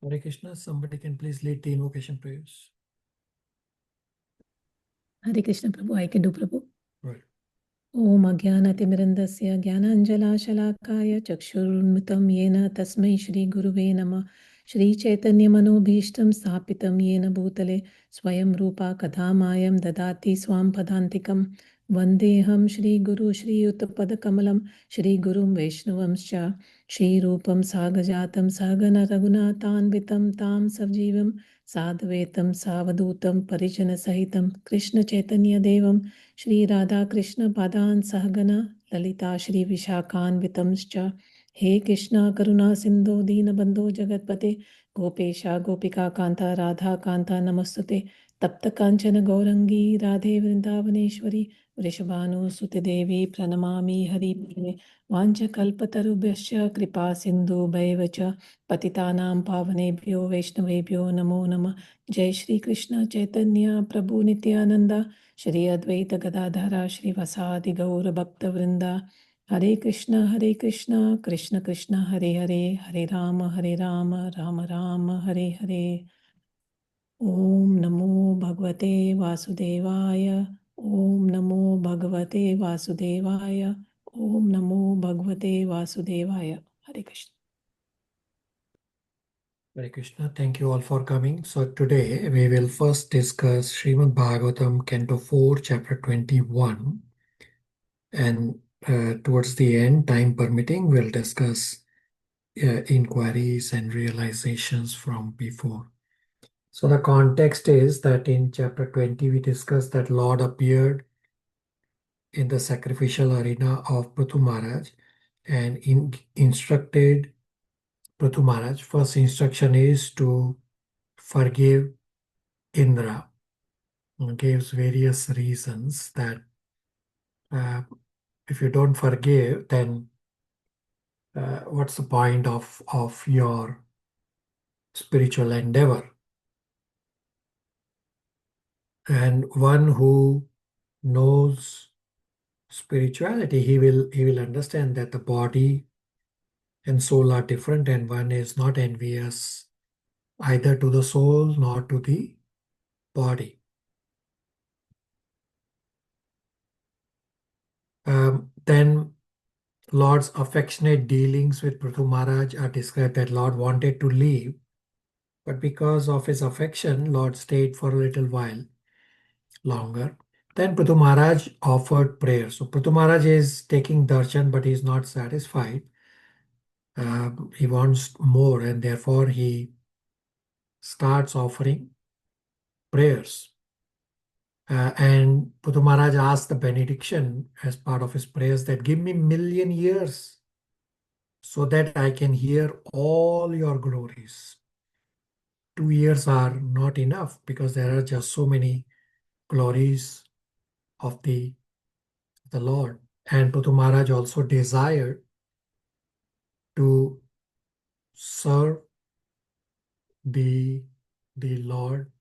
Hare Krishna, somebody can please lead the invocation prayers. Hare Krishna Prabhu, I can do Prabhu. Right. Om Ajnanatimirandasya Jnananjalashalakaya Chakshurunmitam Yena Tasmai Shri Guruve Namah Shri Chaitanya Manobhishtam Sthapitam Yena Bhutale Swayam Rupa Kadhamayam Dadati Swam Padantikam Vandeham Shri Guru Shri Uttapadakamalam Shri Gurum Vaishnavamscha Shri Rupam Sagajatam Sagana Raghunatanvitam Tam Savjivam Sadhvetam Savadutam Parijana Sahitam Krishna Chaitanya Devam Shri Radha Krishna Padan Sahagana Lalita Shri Vishakan Vitamscha He Krishna Karuna Sindhu Dina Bandhu Jagatpate Gopesha Gopika Kanta Radha Kanta Namastute Tapta Kanchana Gaurangi Radhe Vrindavaneshwari Vrishabhanu Sute Devi Pranamami Hari Priye Vancha Kalpatarubhyascha Kripa Sindhu Bhaivacha Patitanam Pavanebhyo Vaishnavebhyo Namo Namah Jai Shri Krishna Chaitanya Prabhu Nityananda Shri Advaita Gadadhara Shri Vasadi Gaura Bhakta Vrinda Hare Krishna Krishna Krishna Hare Hare Hare Rama Rama Rama Hare Hare Om Namo Bhagavate Vasudevaya Om Namo Bhagavate Vasudevaya Om Namo Bhagavate Vasudevaya Hare Krishna. Hare Krishna, thank you all for coming. So today we will first discuss Srimad Bhagavatam, Canto 4, Chapter 21. And towards the end, time permitting, we'll discuss inquiries and realizations from before. So the context is that in Chapter 20, we discussed that Lord appeared in the sacrificial arena of Prithu Maharaj and instructed Prithu Maharaj. First instruction is to forgive Indra. And gives various reasons that if you don't forgive, then what's the point of your spiritual endeavor? And one who knows spirituality, he will understand that the body and soul are different, and one is not envious either to the soul nor to the body. Then Lord's affectionate dealings with Prithu Maharaj are described that Lord wanted to leave, but because of his affection, Lord stayed for a little while longer. Then Prithu Maharaj offered prayer. So Prithu Maharaj is taking darshan, but he is not satisfied. He wants more, and therefore he starts offering prayers. And Prithu Maharaj asked the benediction as part of his prayers that give me 1,000,000 years so that I can hear all your glories. 2 years are not enough because there are just so many glories of the Lord. And Prithu Maharaj also desired to serve the Lord.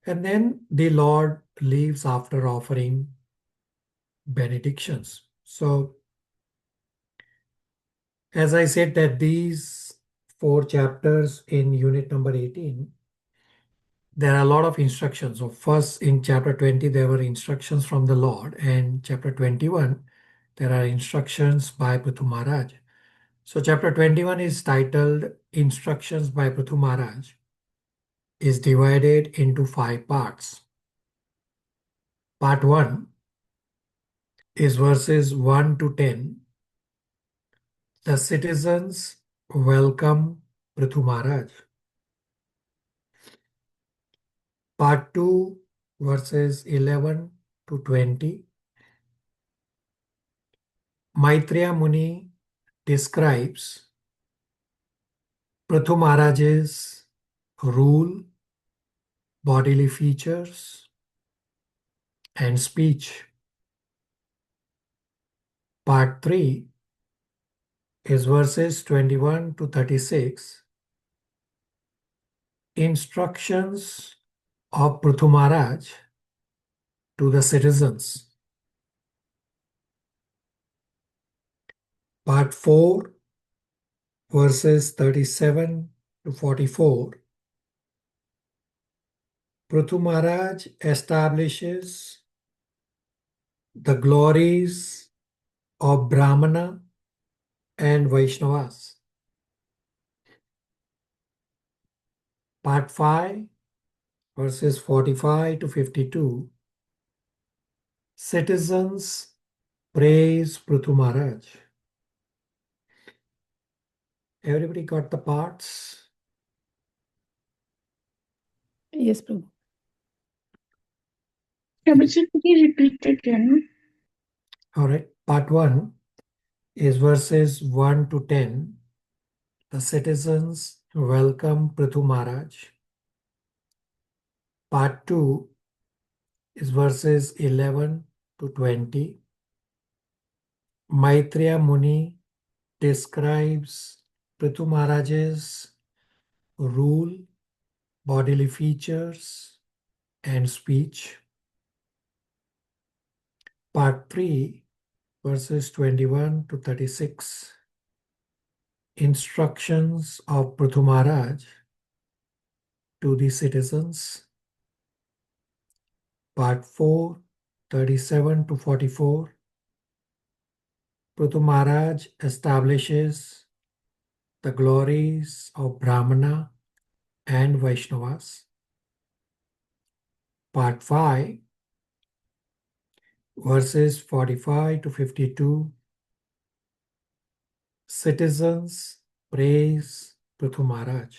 And then the Lord leaves after offering benedictions. So, as I said, that these 4 chapters in unit number 18, there are a lot of instructions. So first in chapter 20, there were instructions from the Lord, and chapter 21, there are instructions by Prithu Maharaj. So chapter 21 is titled Instructions by Prithu Maharaj, is divided into 5 parts. Part 1 is verses 1 to 10. The citizens welcome Prithu Maharaj. Part 2, verses 11 to 20. Maitreya Muni describes Prithu Maharaj's rule, bodily features, and speech. Part 3 is verses 21 to 36. Instructions of Prithu Maharaj to the citizens. Part 4 verses 37 to 44, Prithu Maharaj establishes the glories of Brahmana and Vaishnavas. Part 5, verses 45 to 52, citizens praise Prithu Maharaj. Everybody got the parts? Yes, Prabhu. Prabhuji, could you repeat it again? All right. Part 1 is verses 1 to 10. The citizens welcome Prithu Maharaj. Part 2 is verses 11 to 20. Maitreya Muni describes Prithu Maharaj's rule, bodily features, and speech. Part 3, verses 21 to 36. Instructions of Prithu Maharaj to the citizens. Part 4, 37 to 44. Prithu Maharaj establishes the glories of Brahmana and Vaishnavas. Part 5, verses 45 to 52. Citizens praise Prithu Maharaj.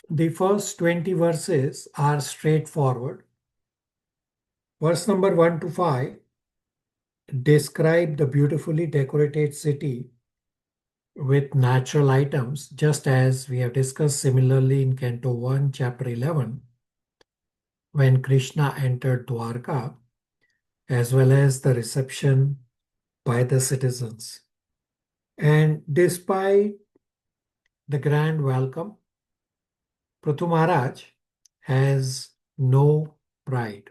The first 20 verses are straightforward. Verse number 1 to 5 describe the beautifully decorated city with natural items, just as we have discussed similarly in Canto 1, Chapter 11, when Krishna entered Dwarka, as well as the reception by the citizens. And despite the grand welcome, Prithu Maharaj has no pride.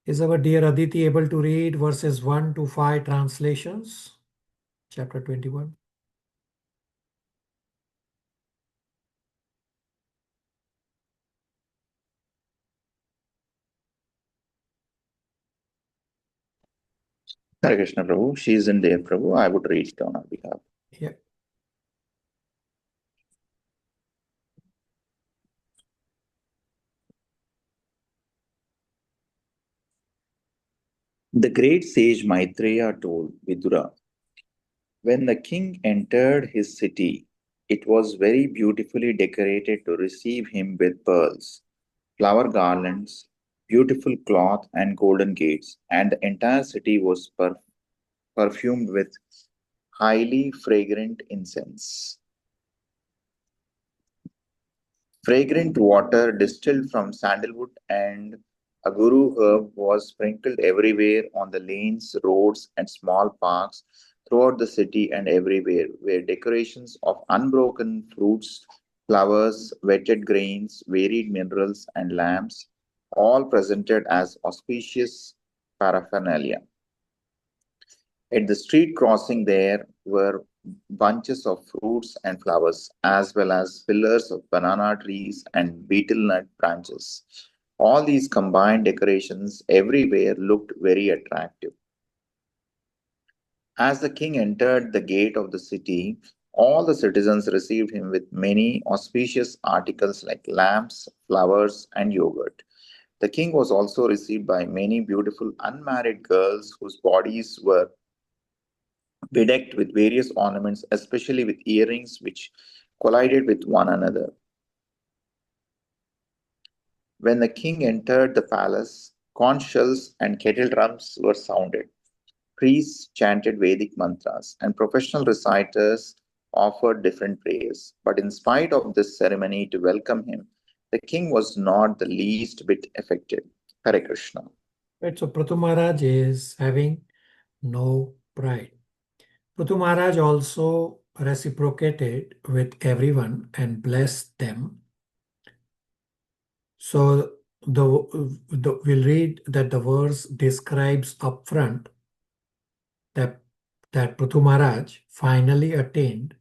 Is our dear Aditi able to read verses 1 to 5 translations? Chapter 21. Hare Krishna Prabhu, she is in there, Prabhu. I would read it on her behalf. Yeah. The great sage Maitreya told Vidura, when the king entered his city, it was very beautifully decorated to receive him with pearls, flower garlands, beautiful cloth, and golden gates, and the entire city was perfumed with highly fragrant incense. Fragrant water distilled from sandalwood and aguru herb was sprinkled everywhere on the lanes, roads, and small parks throughout the city and everywhere were decorations of unbroken fruits, flowers, wetted grains, varied minerals, and lamps, all presented as auspicious paraphernalia. At the street crossing there were bunches of fruits and flowers, as well as pillars of banana trees and betel nut branches. All these combined decorations everywhere looked very attractive. As the king entered the gate of the city, all the citizens received him with many auspicious articles like lamps, flowers, and yogurt. The king was also received by many beautiful unmarried girls whose bodies were bedecked with various ornaments, especially with earrings which collided with one another. When the king entered the palace, conch shells and kettle drums were sounded. Priests chanted Vedic mantras, and professional reciters offered different prayers. But in spite of this ceremony to welcome him, the king was not the least bit affected. Hare Krishna. Right, so Prithu Maharaj is having no pride. Prithu Maharaj also reciprocated with everyone and blessed them. So we'll read that the verse describes upfront that Prithu Maharaj finally attained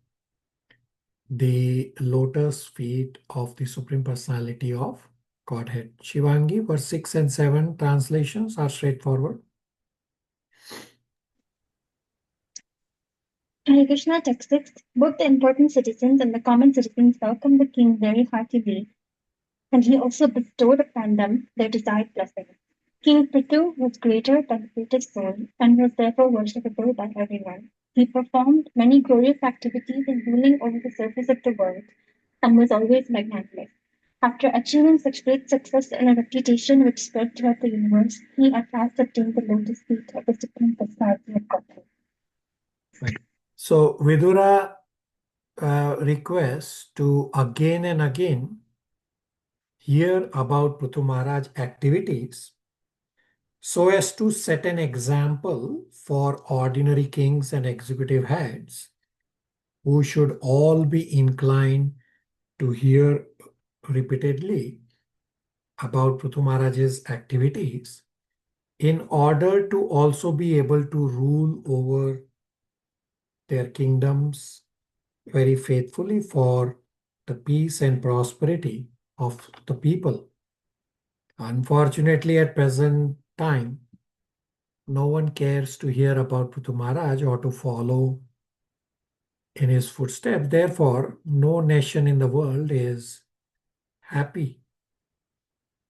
the lotus feet of the Supreme Personality of Godhead. Shivangi, verse 6 and 7 translations are straightforward. Hare Krishna text 6. Both the important citizens and the common citizens welcomed the king very heartily, and he also bestowed upon them their desired blessings. King Prithu was greater than the greatest soul, and was therefore worshipable by everyone. He performed many glorious activities in ruling over the surface of the world, and was always magnanimous. After achieving such great success and a reputation which spread throughout the universe, he at last obtained the lotus feet of the Supreme Personality of Godhead. Right. So Vidura requests to again and again hear about Prithu Maharaj activities so as to set an example for ordinary kings and executive heads who should all be inclined to hear repeatedly about Prithu Maharaj's activities in order to also be able to rule over their kingdoms very faithfully for the peace and prosperity of the people. Unfortunately, at present time, no one cares to hear about Prithu Maharaj or to follow in his footsteps. Therefore, no nation in the world is happy,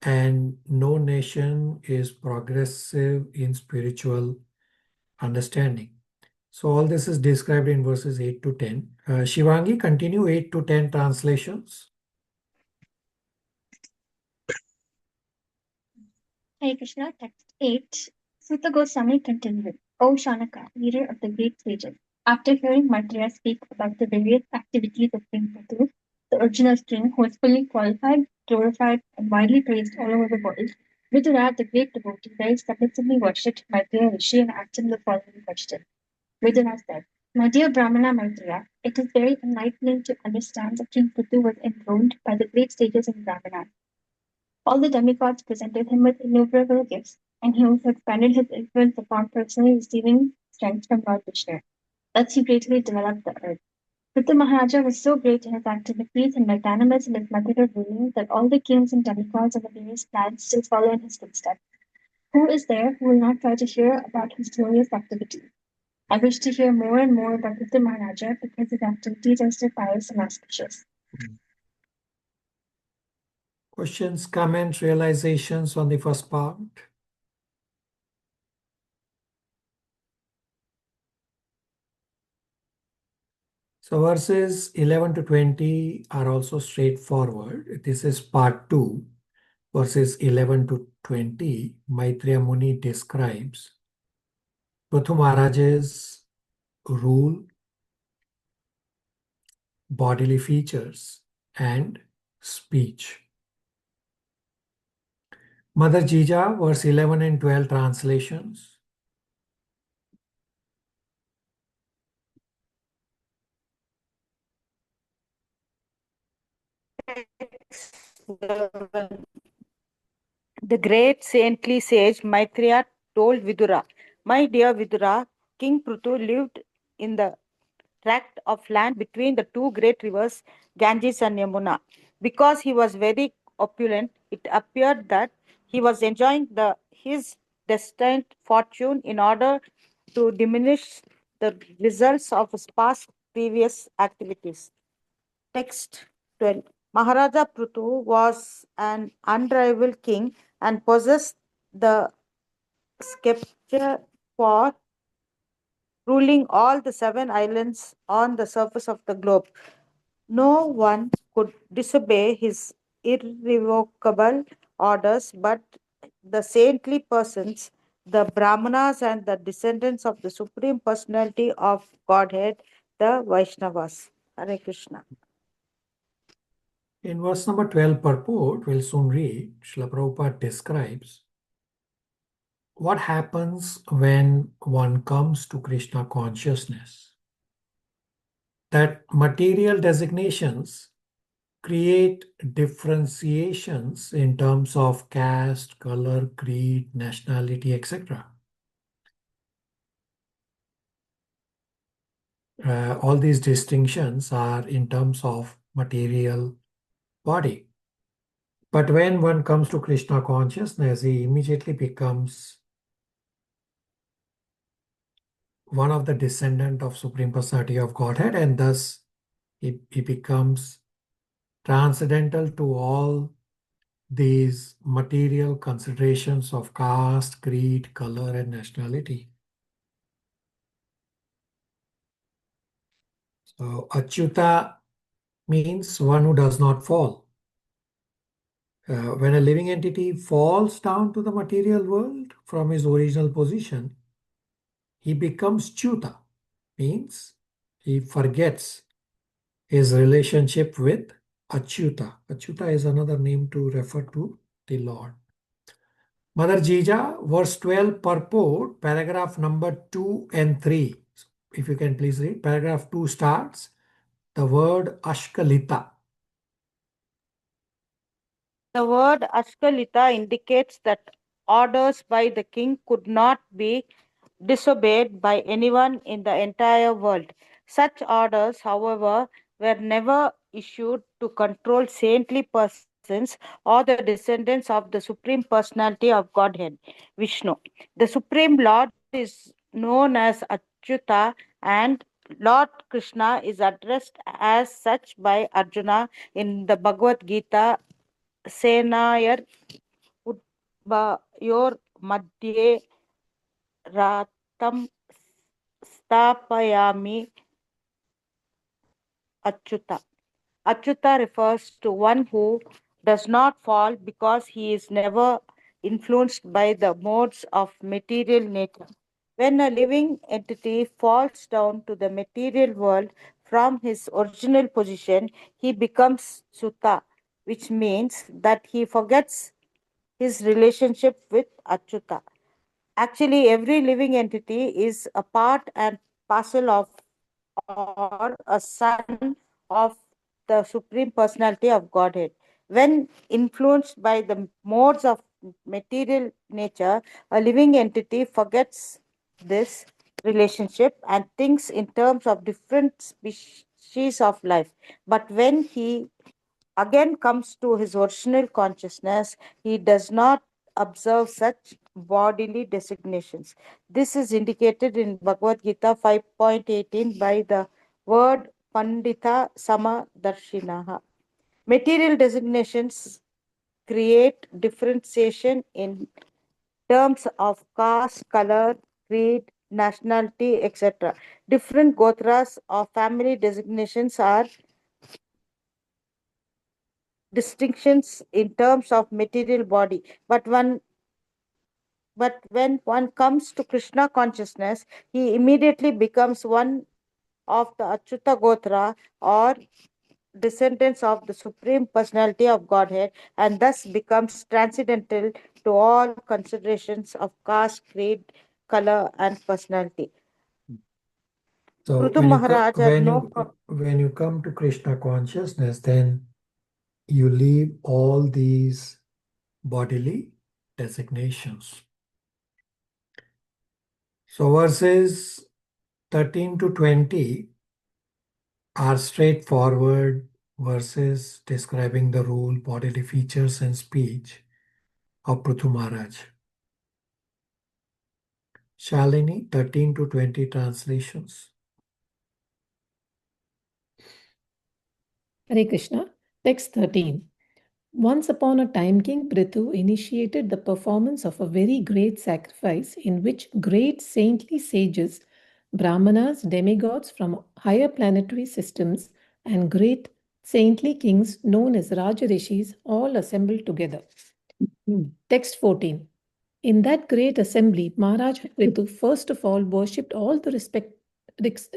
and no nation is progressive in spiritual understanding. So all this is described in verses 8 to 10. Shivangi, continue 8 to 10 translations. Hare Krishna, text 8. Sutta Goswami continued, O Shanaka, leader of the great sages, after hearing Maitreya speak about the various activities of King Prithu, the original king who was fully qualified, glorified, and widely praised all over the world, Vidura, the great devotee, very submissively worshipped Maitreya Rishi and asked him the following question. Vidura said, My dear Brahmana Maitreya, it is very enlightening to understand that King Prithu was enthroned by the great sages and Brahmanas. All the demigods presented him with innumerable gifts, and he also expanded his influence upon personally receiving strength from Lord Vishnu. Thus he greatly developed the earth. Prithu Maharaja was so great in his activities and magnanimous in his method of ruling that all the kings and demigods of the various planets still follow in his footsteps. Who is there who will not try to hear about his glorious activities? I wish to hear more and more about Prithu Maharaja because his activities are so pious and auspicious. Questions, comments, realizations on the first part? So verses 11 to 20 are also straightforward. This is part 2. Verses 11 to 20, Maitreya Muni describes Prithu Maharaj's rule, bodily features, and speech. Mother Jija, verse 11 and 12 translations. The great saintly sage Maitreya told Vidura, My dear Vidura, King Prithu lived in the tract of land between the two great rivers, Ganges and Yamuna. Because he was very opulent, it appeared that he was enjoying his destined fortune in order to diminish the results of his past previous activities. Text 12. Maharaja Prithu was an unrivaled king and possessed the scepter for ruling all the 7 islands on the surface of the globe. No one could disobey his irrevocable orders but the saintly persons, the Brahmanas, and the descendants of the Supreme Personality of Godhead, the Vaishnavas. Hare Krishna. In verse number 12 purport, we'll soon read, Srila Prabhupada describes what happens when one comes to Krishna consciousness. That material designations create differentiations in terms of caste, color, creed, nationality, etc. All these distinctions are in terms of material body. But when one comes to Krishna consciousness, he immediately becomes one of the descendant of Supreme Personality of Godhead, and thus he becomes transcendental to all these material considerations of caste, creed, color, and nationality. So Achyuta means one who does not fall. When a living entity falls down to the material world from his original position, he becomes Chuta, means he forgets his relationship with Achyuta. Achyuta is another name to refer to the Lord. Mother Jija, verse 12, purport, paragraph number 2 and 3. If you can please read. Paragraph 2 starts, the word Ashkalita. The word Ashkalita indicates that orders by the king could not be disobeyed by anyone in the entire world. Such orders, however, were never issued to control saintly persons or the descendants of the Supreme Personality of Godhead, Vishnu. The Supreme Lord is known as Achyuta, and Lord Krishna is addressed as such by Arjuna in the Bhagavad Gita. सेनायर उद्भयोर मध्ये रातम स्थापयामि Achyuta. Achyuta refers to one who does not fall because he is never influenced by the modes of material nature. When a living entity falls down to the material world from his original position, he becomes Sutta, which means that he forgets his relationship with Achyuta. Actually, every living entity is a part and parcel of or a son of the Supreme Personality of Godhead. When influenced by the modes of material nature, a living entity forgets this relationship and thinks in terms of different species of life. But when he again comes to his original consciousness, he does not observe such bodily designations. This is indicated in Bhagavad Gita 5.18 by the word Pandita Samadarshinaha. Material designations create differentiation in terms of caste, color, creed, nationality, etc. Different gotras or family designations are distinctions in terms of material body, but when one comes to Krishna consciousness, he immediately becomes one of the Achyuta Gotra or descendants of the Supreme Personality of Godhead, and thus becomes transcendental to all considerations of caste, creed, color, and personality. So Prithu when Maharaj had no when you come to Krishna consciousness, then you leave all these bodily designations. So verses 13 to 20 are straightforward verses describing the rule, bodily features, and speech of Prithu Maharaj. Shalini, 13 to 20 translations. Hare Krishna. Text 13. Once upon a time, King Prithu initiated the performance of a very great sacrifice in which great saintly sages, brahmanas, demigods from higher planetary systems, and great saintly kings known as Rajarishis all assembled together. Text 14. In that great assembly, Maharaj Prithu first of all worshipped all the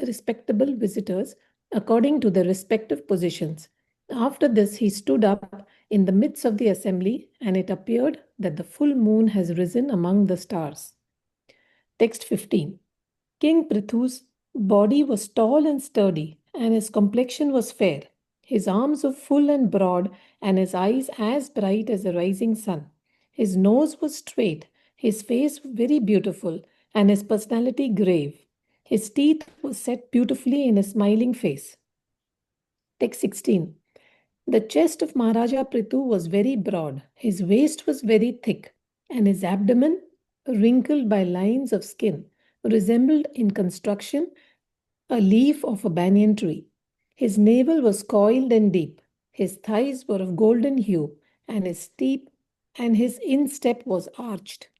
respectable visitors according to their respective positions. After this, he stood up in the midst of the assembly, and it appeared that the full moon has risen among the stars. Text 15. King Prithu's body was tall and sturdy, and his complexion was fair. His arms were full and broad, and his eyes as bright as the rising sun. His nose was straight, his face very beautiful, and his personality grave. His teeth were set beautifully in a smiling face. Text 16. The chest of Maharaja Prithu was very broad, his waist was very thick, and his abdomen, wrinkled by lines of skin, resembled in construction a leaf of a banyan tree. His navel was coiled and deep, his thighs were of golden hue, and his instep was arched.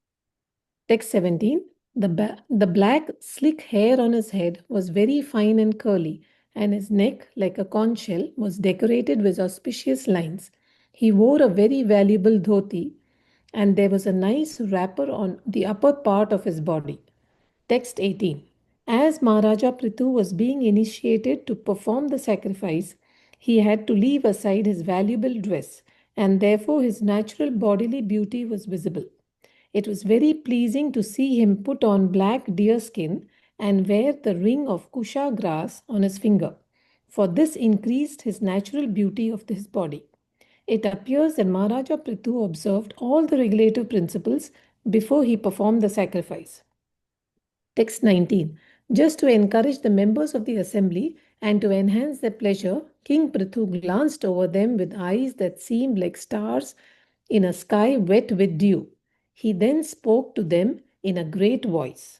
Text 17. The black, slick hair on his head was very fine and curly, and his neck, like a conch shell, was decorated with auspicious lines. He wore a very valuable dhoti, and there was a nice wrapper on the upper part of his body. Text 18. As Maharaja Prithu was being initiated to perform the sacrifice, he had to leave aside his valuable dress, and therefore his natural bodily beauty was visible. It was very pleasing to see him put on black deer skin and wear the ring of kusha grass on his finger, for this increased his natural beauty of his body. It appears that Maharaja Prithu observed all the regulative principles before he performed the sacrifice. Text 19. Just to encourage the members of the assembly and to enhance their pleasure, King Prithu glanced over them with eyes that seemed like stars in a sky wet with dew. He then spoke to them in a great voice.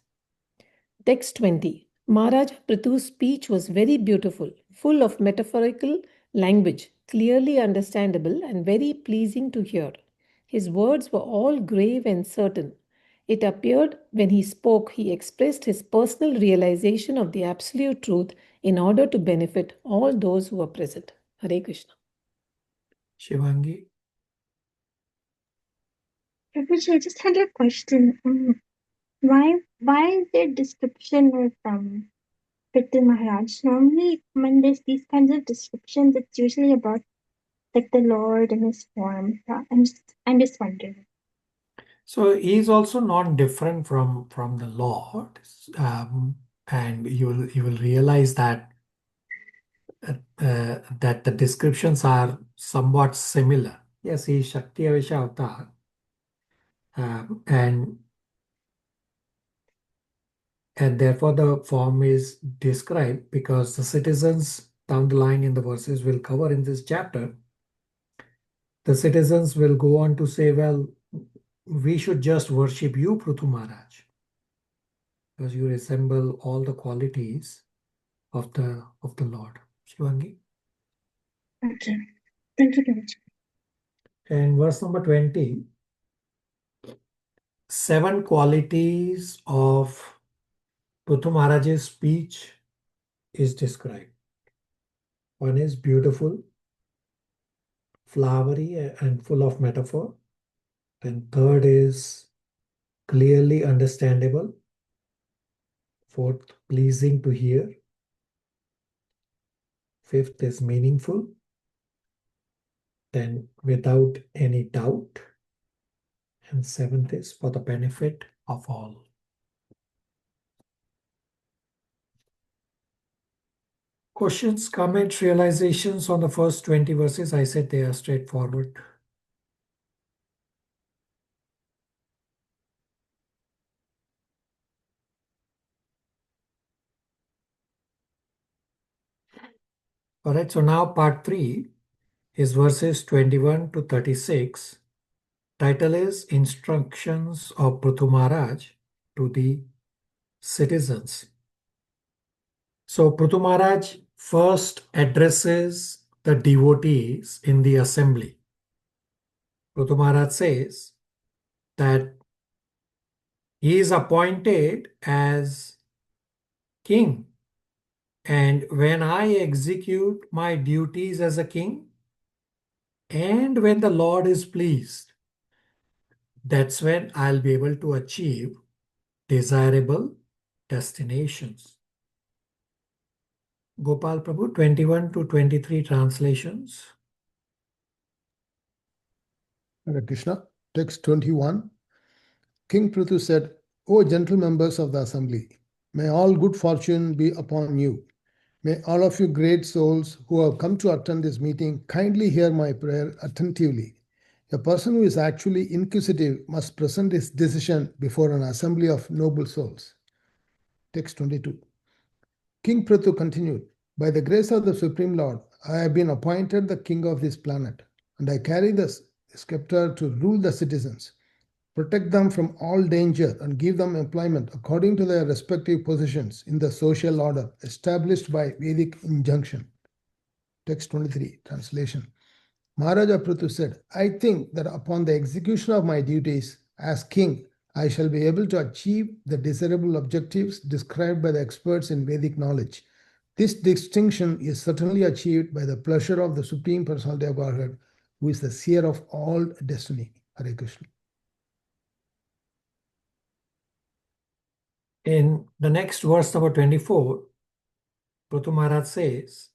Text 20. Maharaja Prithu's speech was very beautiful, full of metaphorical language, clearly understandable and very pleasing to hear. His words were all grave and certain. It appeared when he spoke, he expressed his personal realization of the absolute truth in order to benefit all those who were present. Hare Krishna. Shivangi. Prabhuji, I just had a question. Why is there description of Prithu Maharaj? Normally, when there's these kinds of descriptions, it's usually about like the Lord and his form. I'm just wondering. So he is also not different from the Lord, and you will realize that that the descriptions are somewhat similar. Yes, he is Shakti Avesha Avatar, and therefore the form is described because the citizens down the line in the verses will cover in this chapter. The citizens will go on to say, well, we should just worship you, Prithu Maharaj, because you resemble all the qualities of the Lord. Shivangi. Okay. Thank you, Prabhuji. And verse number 20, 7 qualities of Prithu Maharaj's speech is described. One is beautiful, flowery, and full of metaphor. Then third is clearly understandable. Fourth, pleasing to hear. Fifth is meaningful. Then without any doubt. And seventh is for the benefit of all. Questions, comments, realizations on the first 20 verses? I said they are straightforward. All right, so now part 3 is verses 21 to 36. Title is Instructions of Prithu Maharaj to the Citizens. So Prithu Maharaj first addresses the devotees in the assembly. Prithu Maharaj says that he is appointed as king, and when I execute my duties as a king, and when the Lord is pleased, that's when I'll be able to achieve desirable destinations. Gopal Prabhu, 21 to 23 translations. Hare Krishna. Text 21. King Prithu said, O gentle members of the assembly, may all good fortune be upon you. May all of you great souls who have come to attend this meeting kindly hear my prayer attentively. A person who is actually inquisitive must present his decision before an assembly of noble souls. Text 22. King Prithu continued, by the grace of the Supreme Lord, I have been appointed the king of this planet, and I carry the scepter to rule the citizens, protect them from all danger, and give them employment according to their respective positions in the social order established by Vedic injunction. Text 23, translation. Maharaja Prithu said, I think that upon the execution of my duties as king, I shall be able to achieve the desirable objectives described by the experts in Vedic knowledge. This distinction is certainly achieved by the pleasure of the Supreme Personality of Godhead, who is the seer of all destiny. Hare Krishna. In the next verse, number 24, Prithu Maharaj says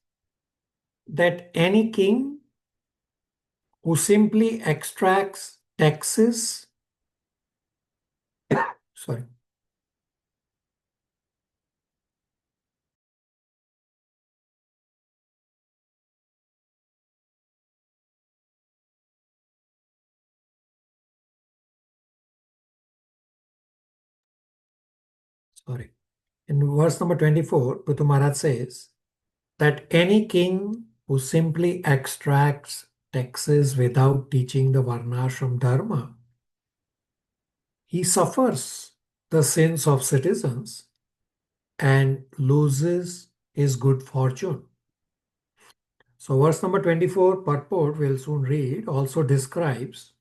that any king who simply extracts taxes, sorry, in verse number 24, Prithu Maharaj says that any king who simply extracts taxes without teaching the Varnashram Dharma, he suffers the sins of citizens and loses his good fortune. So verse number 24, purport we'll soon read, also describes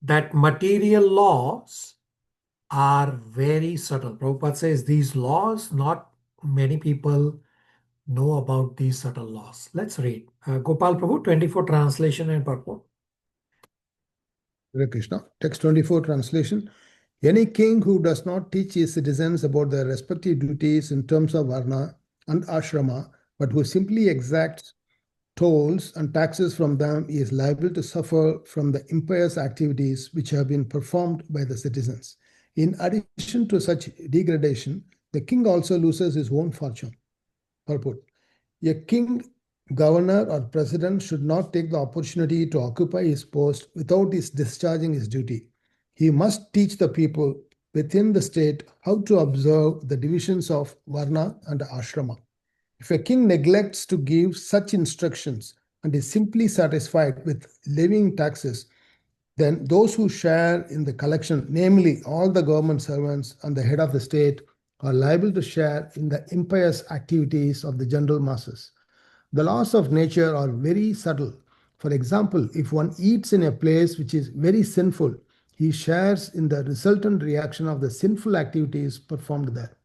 that material laws are very subtle. Prabhupada says these laws, not many people know about these subtle laws. Let's read. Gopal Prabhu, 24 translation and purport. Hare Krishna. Text 24 translation. Any king who does not teach his citizens about their respective duties in terms of varna and ashrama, but who simply exacts tolls and taxes from them is liable to suffer from the impious activities which have been performed by the citizens. In addition to such degradation, the king also loses his own fortune. Purport. A king, governor, or president should not take the opportunity to occupy his post without his discharging his duty. He must teach the people within the state how to observe the divisions of varna and ashrama. If a king neglects to give such instructions and is simply satisfied with levying taxes, then those who share in the collection, namely all the government servants and the head of the state, are liable to share in the impious activities of the general masses. The laws of nature are very subtle. For example, if one eats in a place which is very sinful, he shares in the resultant reaction of the sinful activities performed there.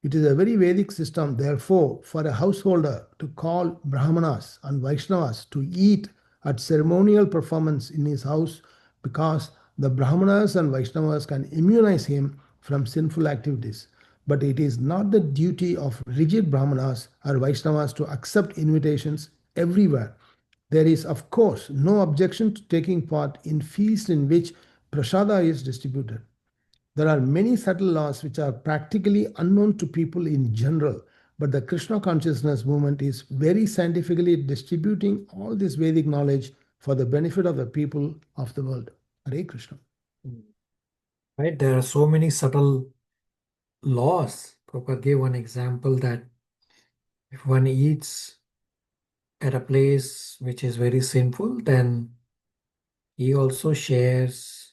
It is a very Vedic system, therefore, for a householder to call Brahmanas and Vaishnavas to eat at ceremonial performance in his house, because the Brahmanas and Vaishnavas can immunize him from sinful activities. But it is not the duty of rigid Brahmanas or Vaishnavas to accept invitations everywhere. There is, of course, no objection to taking part in feasts in which prasada is distributed. There are many subtle laws which are practically unknown to people in general, but the Krishna consciousness movement is very scientifically distributing all this Vedic knowledge for the benefit of the people of the world. Hare Krishna. Right? There are so many subtle laws. Prabhupada gave one example that if one eats at a place which is very sinful, then he also shares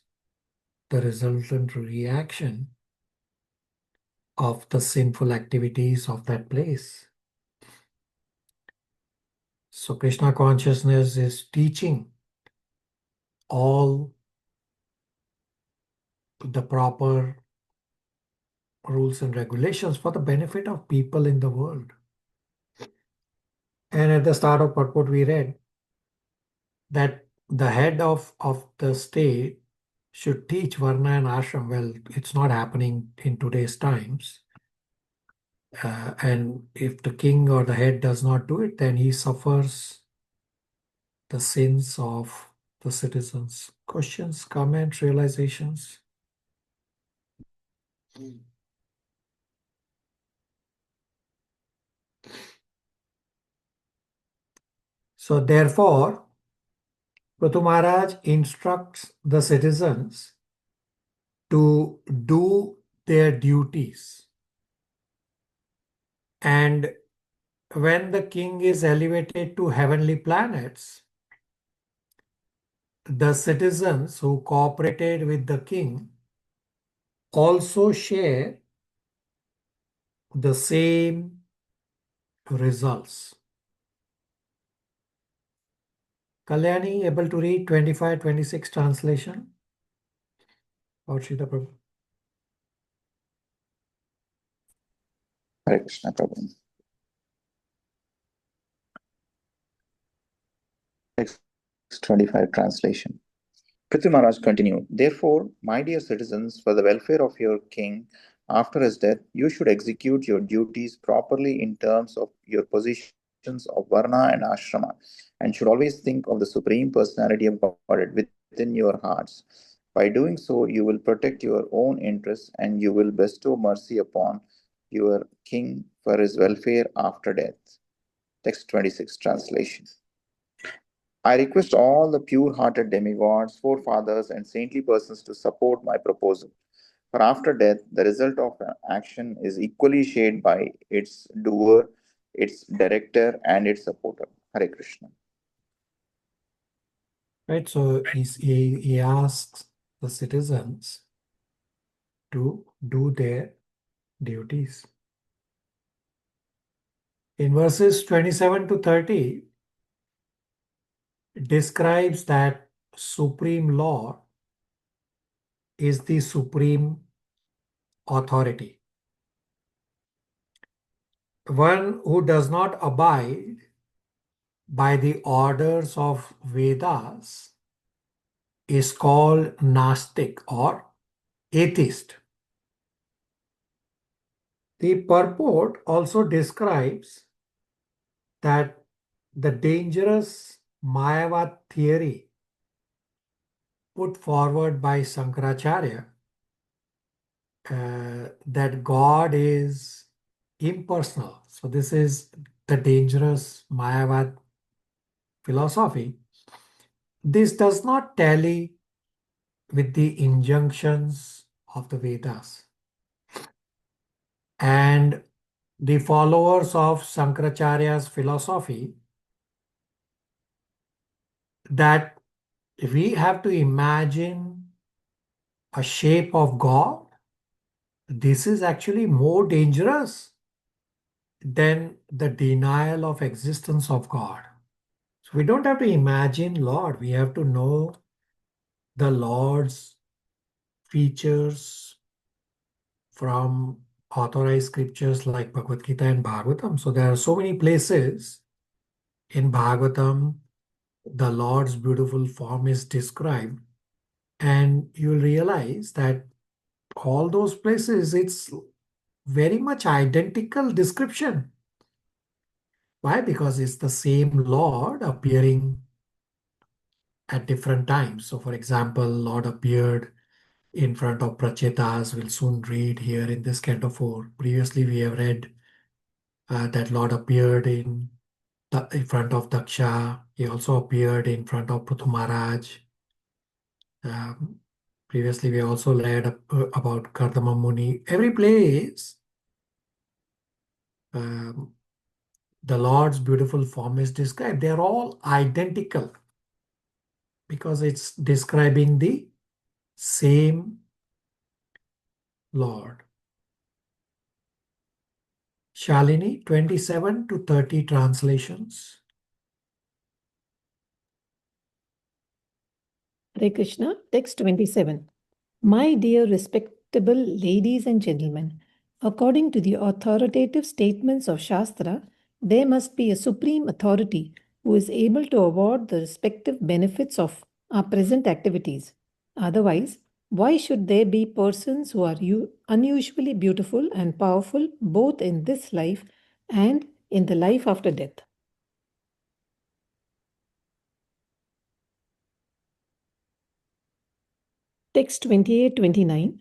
the resultant reaction of the sinful activities of that place. So Krishna consciousness is teaching all the proper rules and regulations for the benefit of people in the world. And at the start of purport we read that the head of the state should teach Varna and Ashram. Well, it's not happening in today's times. And if the king or the head does not do it, then he suffers the sins of the citizens. Questions, comments, realizations? So therefore, Prithu Maharaj instructs the citizens to do their duties. And when the king is elevated to heavenly planets, the citizens who cooperated with the king also share the same results. Kalyani, able to read 25-26 translation? Or Srila Prabhu? Hare Krishna, Prabhu. Text 25 translation. Prithu Maharaj continued, therefore, my dear citizens, for the welfare of your king, after his death, you should execute your duties properly in terms of your positions of Varna and Ashrama, and should always think of the Supreme Personality of Godhead within your hearts. By doing so, you will protect your own interests and you will bestow mercy upon your king for his welfare after death. Text 26 translation. I request all the pure-hearted demigods, forefathers, and saintly persons to support my proposal. For after death, the result of an action is equally shared by its doer, its director, and its supporter. Hare Krishna. Right, so he asks the citizens to do their duties. In verses 27 to 30, it describes that Supreme Lord is the supreme authority. One who does not abide by the orders of Vedas is called Nastic or atheist. The purport also describes that the dangerous Mayavad theory put forward by Shankaracharya that God is impersonal. So this is the dangerous Mayavad philosophy. This does not tally with the injunctions of the Vedas. And the followers of Shankaracharya's philosophy that we have to imagine a shape of God, this is actually more dangerous than the denial of existence of God. So we don't have to imagine Lord, we have to know the Lord's features from authorized scriptures like Bhagavad Gita and Bhagavatam. So there are so many places in Bhagavatam, the Lord's beautiful form is described, and you'll realize that all those places, it's very much identical description. Why? Because it's the same Lord appearing at different times. So for example, Lord appeared in front of Prachetas. We'll soon read here in this canto 4. Previously, we have read that Lord appeared in front of Daksha. He also appeared in front of Prithu Maharaj. Previously, we also read about Kardama Muni. Every place, the Lord's beautiful form is described. They are all identical because it's describing the same Lord. Shalini, 27 to 30 translations. Hare Krishna, text 27. My dear respectable ladies and gentlemen, according to the authoritative statements of Shastra, there must be a supreme authority who is able to award the respective benefits of our present activities. Otherwise, why should there be persons who are unusually beautiful and powerful both in this life and in the life after death? Text 28-29.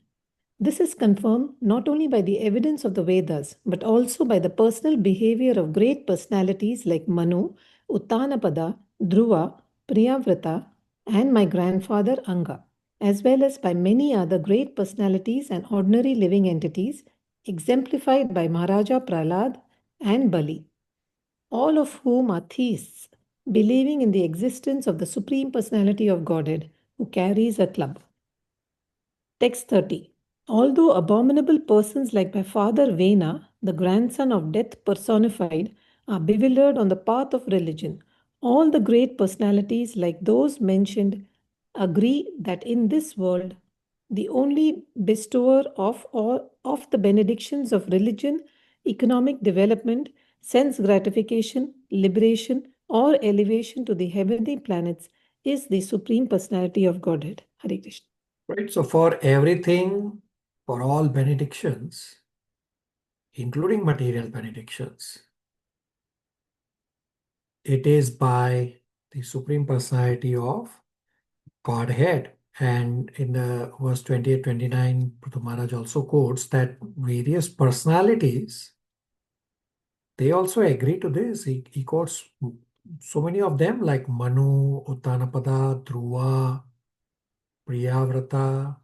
This is confirmed not only by the evidence of the Vedas, but also by the personal behavior of great personalities like Manu, Uttanapada, Dhruva, Priyavrata, and my grandfather Anga, as well as by many other great personalities and ordinary living entities, exemplified by Maharaja Prahlad and Bali, all of whom are theists, believing in the existence of the Supreme Personality of Godhead, who carries a club. Text 30. Although abominable persons like my father Vena, the grandson of death personified, are bewildered on the path of religion, all the great personalities like those mentioned agree that in this world, the only bestower of all of the benedictions of religion, economic development, sense gratification, liberation, or elevation to the heavenly planets is the Supreme Personality of Godhead. Hare Krishna. Right. So for everything, for all benedictions, including material benedictions, it is by the Supreme Personality of Godhead. And in the verse 28-29, Prithu Maharaj also quotes that various personalities, they also agree to this. He quotes so many of them like Manu, Uttanapada, Dhruva, Priyavrata,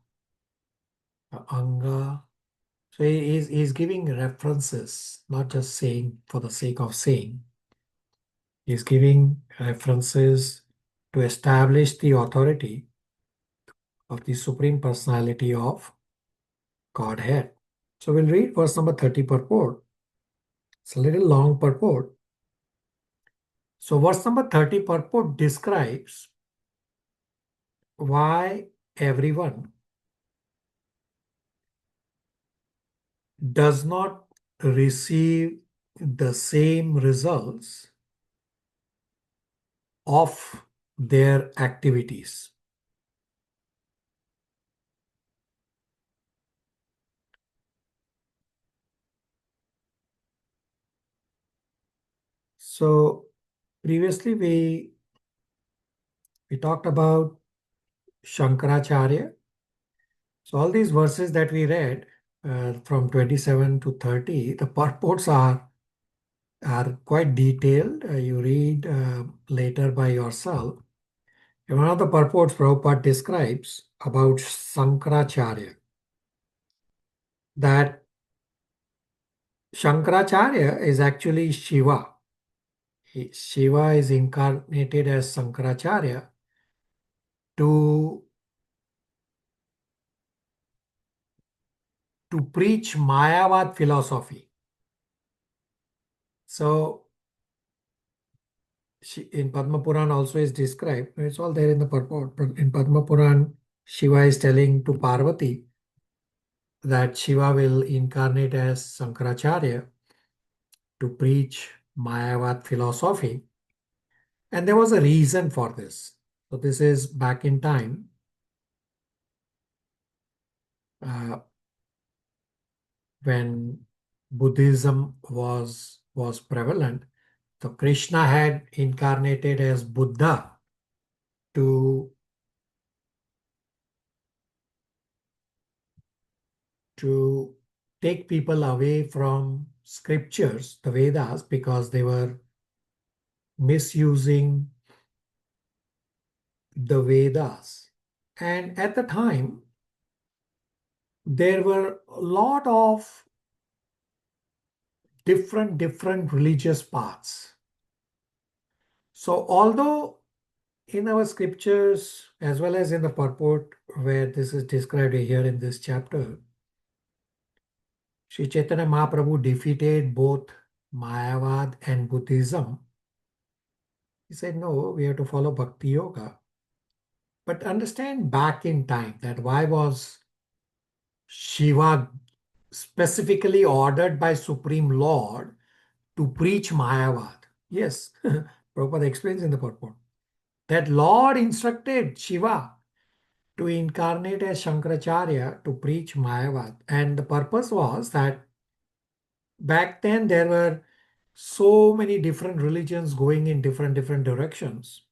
Anga. So he's giving references, not just saying for the sake of saying. He's giving references to establish the authority of the Supreme Personality of Godhead. So we'll read verse number 30 purport. It's a little long purport. So verse number 30 purport describes why everyone does not receive the same results of their activities. So previously we talked about Shankaracharya. So all these verses that we read from 27 to 30, the purports are quite detailed. You read later by yourself. And one of the purports Prabhupada describes about Shankaracharya, that Shankaracharya is actually Shiva. Shiva is incarnated as Shankaracharya to preach Mayavad philosophy. So in Padma Puran also is described, it's all there in the purport, but in Padma Puran, Shiva is telling to Parvati that Shiva will incarnate as Shankaracharya to preach Mayavad philosophy. And there was a reason for this. So this is back in time. When Buddhism was prevalent, so Krishna had incarnated as Buddha to take people away from scriptures, the Vedas, because they were misusing the Vedas. And at the time, there were a lot of different religious paths. So although in our scriptures, as well as in the purport where this is described here in this chapter, Sri Chaitanya Mahaprabhu defeated both Mayavad and Buddhism. He said, no, we have to follow Bhakti Yoga. But understand back in time that why was Shiva specifically ordered by Supreme Lord to preach Mayavad? Yes, Prabhupada explains in the purport that Lord instructed Shiva to incarnate as Shankaracharya to preach Mayavad. And the purpose was that back then there were so many different religions going in different directions.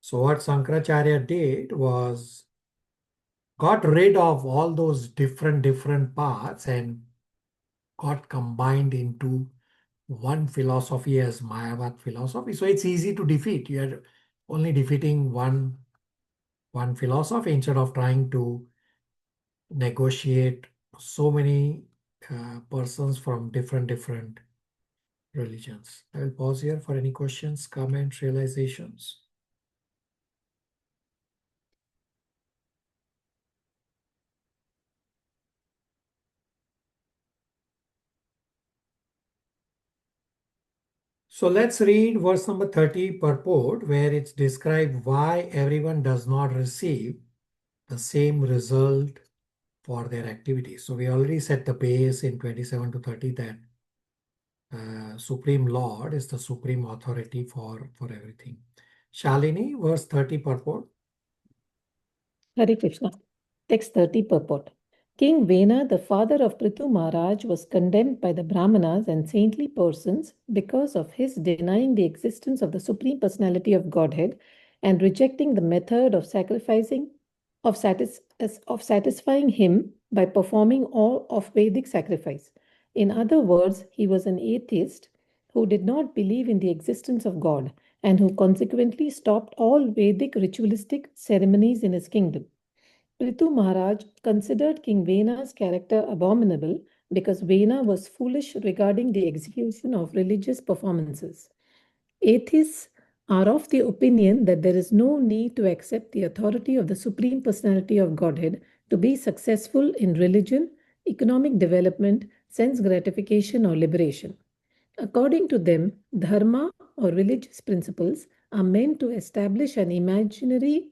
So what Shankaracharya did was got rid of all those different paths and got combined into one philosophy as Mayavad philosophy. So it's easy to defeat. You are only defeating one philosophy instead of trying to negotiate so many persons from different religions. I will pause here for any questions, comments, realizations. So let's read verse number 30 purport, where it's described why everyone does not receive the same result for their activities. So we already set the base in 27 to 30 that Supreme Lord is the supreme authority for everything. Shalini, verse 30 purport. Hare Krishna. Text 30 purport. King Vena, the father of Prithu Maharaj, was condemned by the Brahmanas and saintly persons because of his denying the existence of the Supreme Personality of Godhead and rejecting the method of satisfying him by performing all of Vedic sacrifice. In other words, he was an atheist who did not believe in the existence of God and who consequently stopped all Vedic ritualistic ceremonies in his kingdom. Prithu Maharaj considered King Vena's character abominable because Vena was foolish regarding the execution of religious performances. Atheists are of the opinion that there is no need to accept the authority of the Supreme Personality of Godhead to be successful in religion, economic development, sense gratification, or liberation. According to them, dharma or religious principles are meant to establish an imaginary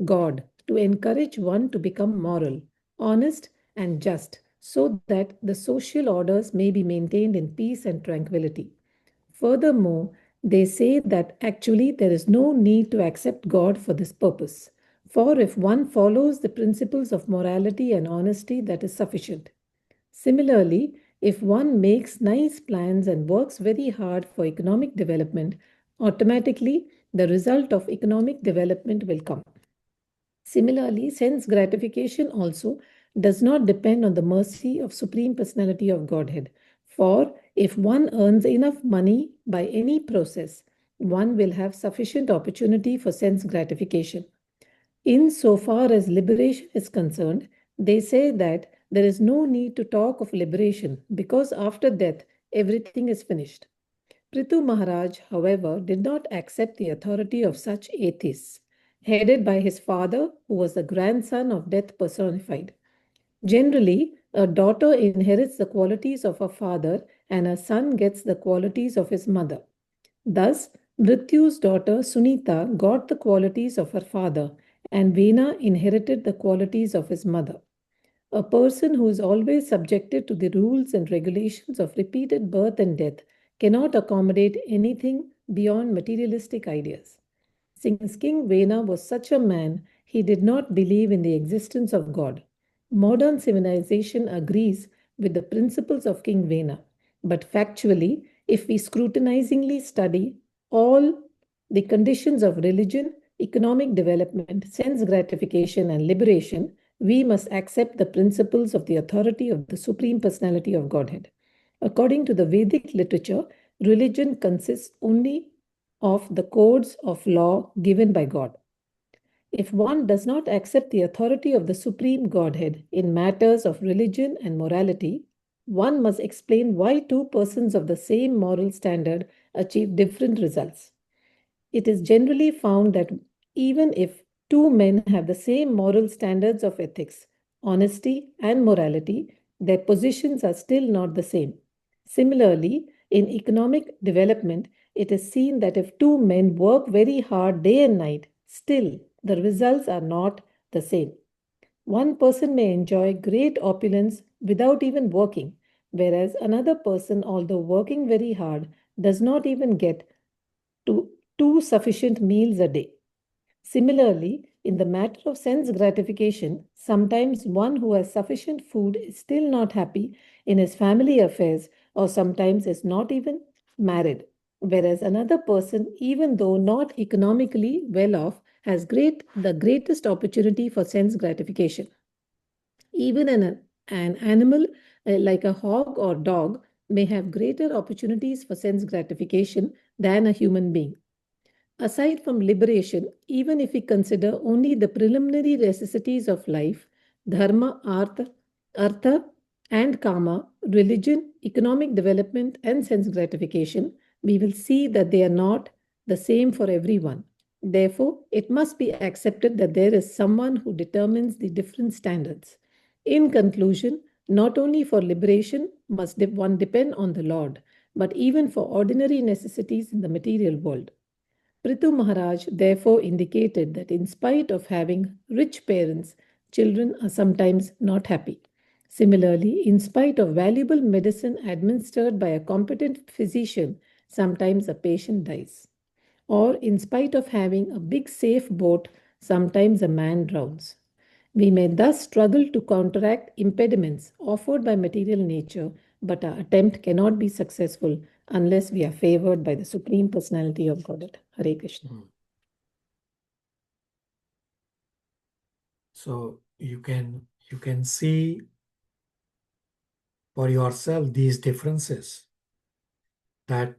God to encourage one to become moral, honest, and just so that the social orders may be maintained in peace and tranquility. Furthermore, they say that actually there is no need to accept God for this purpose. For if one follows the principles of morality and honesty, that is sufficient. Similarly, if one makes nice plans and works very hard for economic development, automatically the result of economic development will come. Similarly, sense gratification also does not depend on the mercy of Supreme Personality of Godhead. For if one earns enough money by any process, one will have sufficient opportunity for sense gratification. Insofar as liberation is concerned, they say that there is no need to talk of liberation because after death, everything is finished. Prithu Maharaj, however, did not accept the authority of such atheists, headed by his father, who was the grandson of death personified. Generally, a daughter inherits the qualities of her father and a son gets the qualities of his mother. Thus, Mrityu's daughter Sunita got the qualities of her father, and Vena inherited the qualities of his mother. A person who is always subjected to the rules and regulations of repeated birth and death cannot accommodate anything beyond materialistic ideas. Since King Vena was such a man, he did not believe in the existence of God. Modern civilization agrees with the principles of King Vena, but factually, if we scrutinizingly study all the conditions of religion, economic development, sense gratification, and liberation, we must accept the principles of the authority of the Supreme Personality of Godhead. According to the Vedic literature, religion consists only of the codes of law given by God. If one does not accept the authority of the Supreme Godhead in matters of religion and morality, one must explain why two persons of the same moral standard achieve different results. It is generally found that even if two men have the same moral standards of ethics, honesty, and morality, their positions are still not the same. Similarly, in economic development, it is seen that if two men work very hard day and night, still the results are not the same. One person may enjoy great opulence without even working, whereas another person, although working very hard, does not even get to two sufficient meals a day. Similarly, in the matter of sense gratification, sometimes one who has sufficient food is still not happy in his family affairs or sometimes is not even married, whereas another person, even though not economically well off, has the greatest opportunity for sense gratification. Even an animal like a hog or dog may have greater opportunities for sense gratification than a human being. Aside from liberation, even if we consider only the preliminary necessities of life, dharma, artha, and kama, religion, economic development, and sense gratification, we will see that they are not the same for everyone. Therefore, it must be accepted that there is someone who determines the different standards. In conclusion, not only for liberation must one depend on the Lord, but even for ordinary necessities in the material world. Prithu Maharaj therefore indicated that in spite of having rich parents, children are sometimes not happy. Similarly, in spite of valuable medicine administered by a competent physician, sometimes a patient dies. Or in spite of having a big safe boat, sometimes a man drowns. We may thus struggle to counteract impediments offered by material nature, but our attempt cannot be successful unless we are favored by the Supreme Personality of Godhead. Hare Krishna. So you can see for yourself these differences, that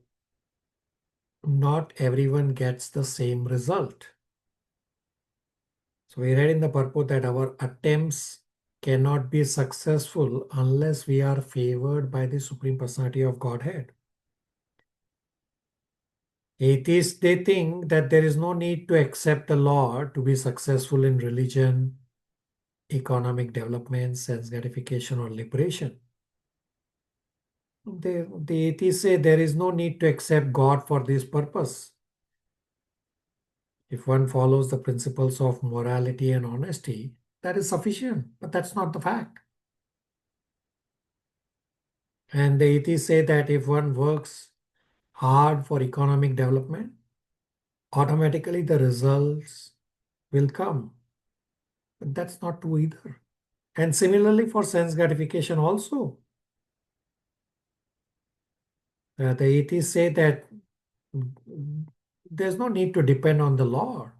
not everyone gets the same result. So we read in the purport that our attempts cannot be successful unless we are favored by the Supreme Personality of Godhead. Atheists, they think that there is no need to accept the Lord to be successful in religion, economic development, sense gratification, or liberation. The atheists say there is no need to accept God for this purpose. If one follows the principles of morality and honesty, that is sufficient, but that's not the fact. And the atheists say that if one works hard for economic development, automatically the results will come. But that's not true either. And similarly for sense gratification also. The atheists say that there's no need to depend on the Lord,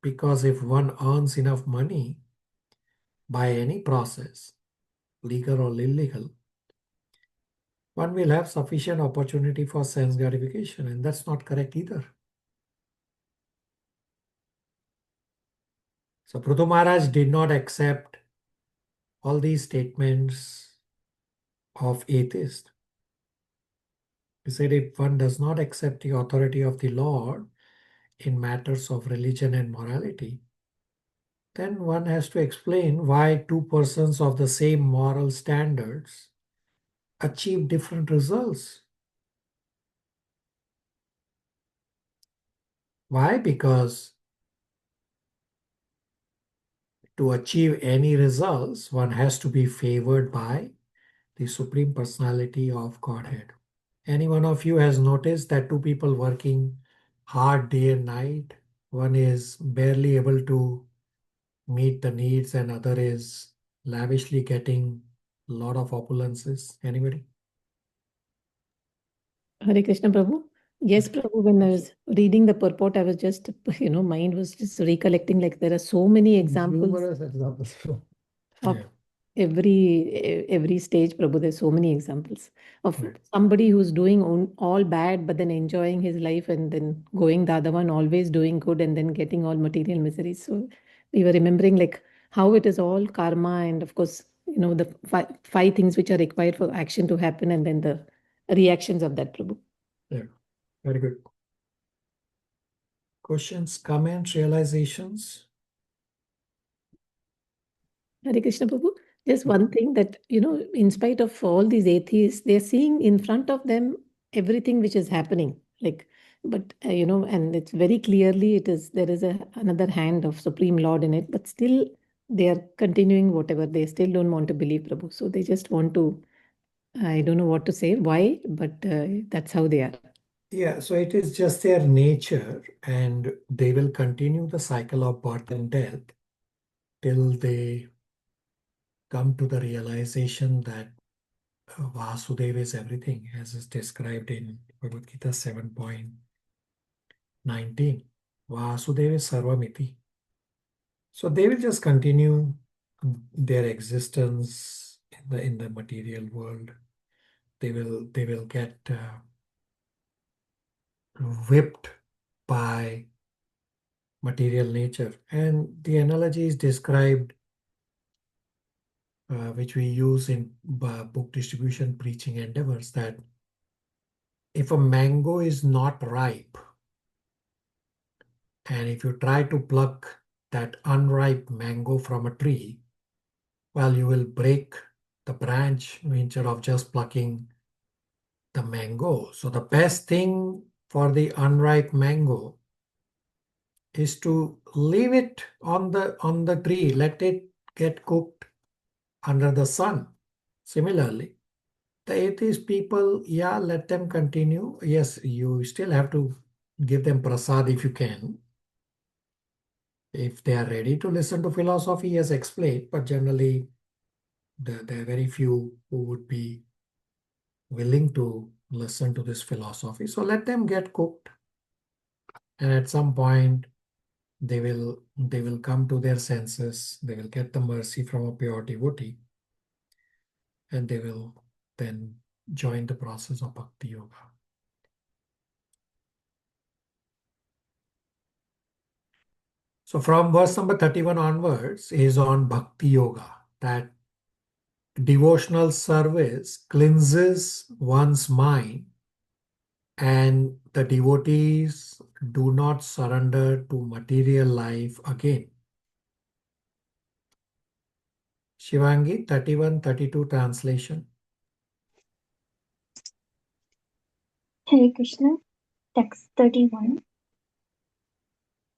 because if one earns enough money by any process, legal or illegal, one will have sufficient opportunity for sense gratification, and that's not correct either. So Prithu Maharaj did not accept all these statements of atheists. He said if one does not accept the authority of the Lord in matters of religion and morality, then one has to explain why two persons of the same moral standards achieve different results. Why? Because to achieve any results, one has to be favored by the Supreme Personality of Godhead. Any one of you has noticed that two people working hard day and night, one is barely able to meet the needs and other is lavishly getting a lot of opulences. Anybody? Hare Krishna Prabhu. Yes, Prabhu, when I was reading the purport, I was just, mind was just recollecting, like there are so many examples Numerous examples. of Yeah. every stage, Prabhu. There's so many examples of Right. somebody who's doing all bad, but then enjoying his life, and then going the other one, always doing good, and then getting all material miseries. So we were remembering like how it is all karma, and of course, the five things which are required for action to happen, and then the reactions of that, Prabhu. Yeah. Very good. Questions, comments, realizations? Hare Krishna Prabhu. Just one thing that, in spite of all these atheists, they're seeing in front of them everything which is happening. Like, but, and it's very clearly there is another hand of Supreme Lord in it, but still they are continuing whatever. They still don't want to believe, Prabhu. So they just want to, I don't know what to say, why, but that's how they are. Yeah, so it is just their nature, and they will continue the cycle of birth and death till they come to the realization that Vasudeva is everything, as is described in Bhagavad Gita 7.19. Vasudeva is Sarvamiti. So they will just continue their existence in the material world they will get whipped by material nature. And the analogy is described, which we use in book distribution preaching endeavors, that if a mango is not ripe, and if you try to pluck that unripe mango from a tree, well, you will break the branch instead of just plucking the mango. So the best thing for the unripe mango is to leave it on the tree, let it get cooked under the sun. Similarly, the atheist people, yeah, let them continue. Yes, you still have to give them prasad if you can. If they are ready to listen to philosophy, yes, explain, but generally there are very few who would be willing to listen to this philosophy. So let them get cooked. And at some point, they will come to their senses. They will get the mercy from a pure devotee. And they will then join the process of Bhakti Yoga. So from verse number 31 onwards is on Bhakti Yoga, that devotional service cleanses one's mind and the devotees do not surrender to material life again. Shivangi, 31-32 translation. Hare Krishna, text 31.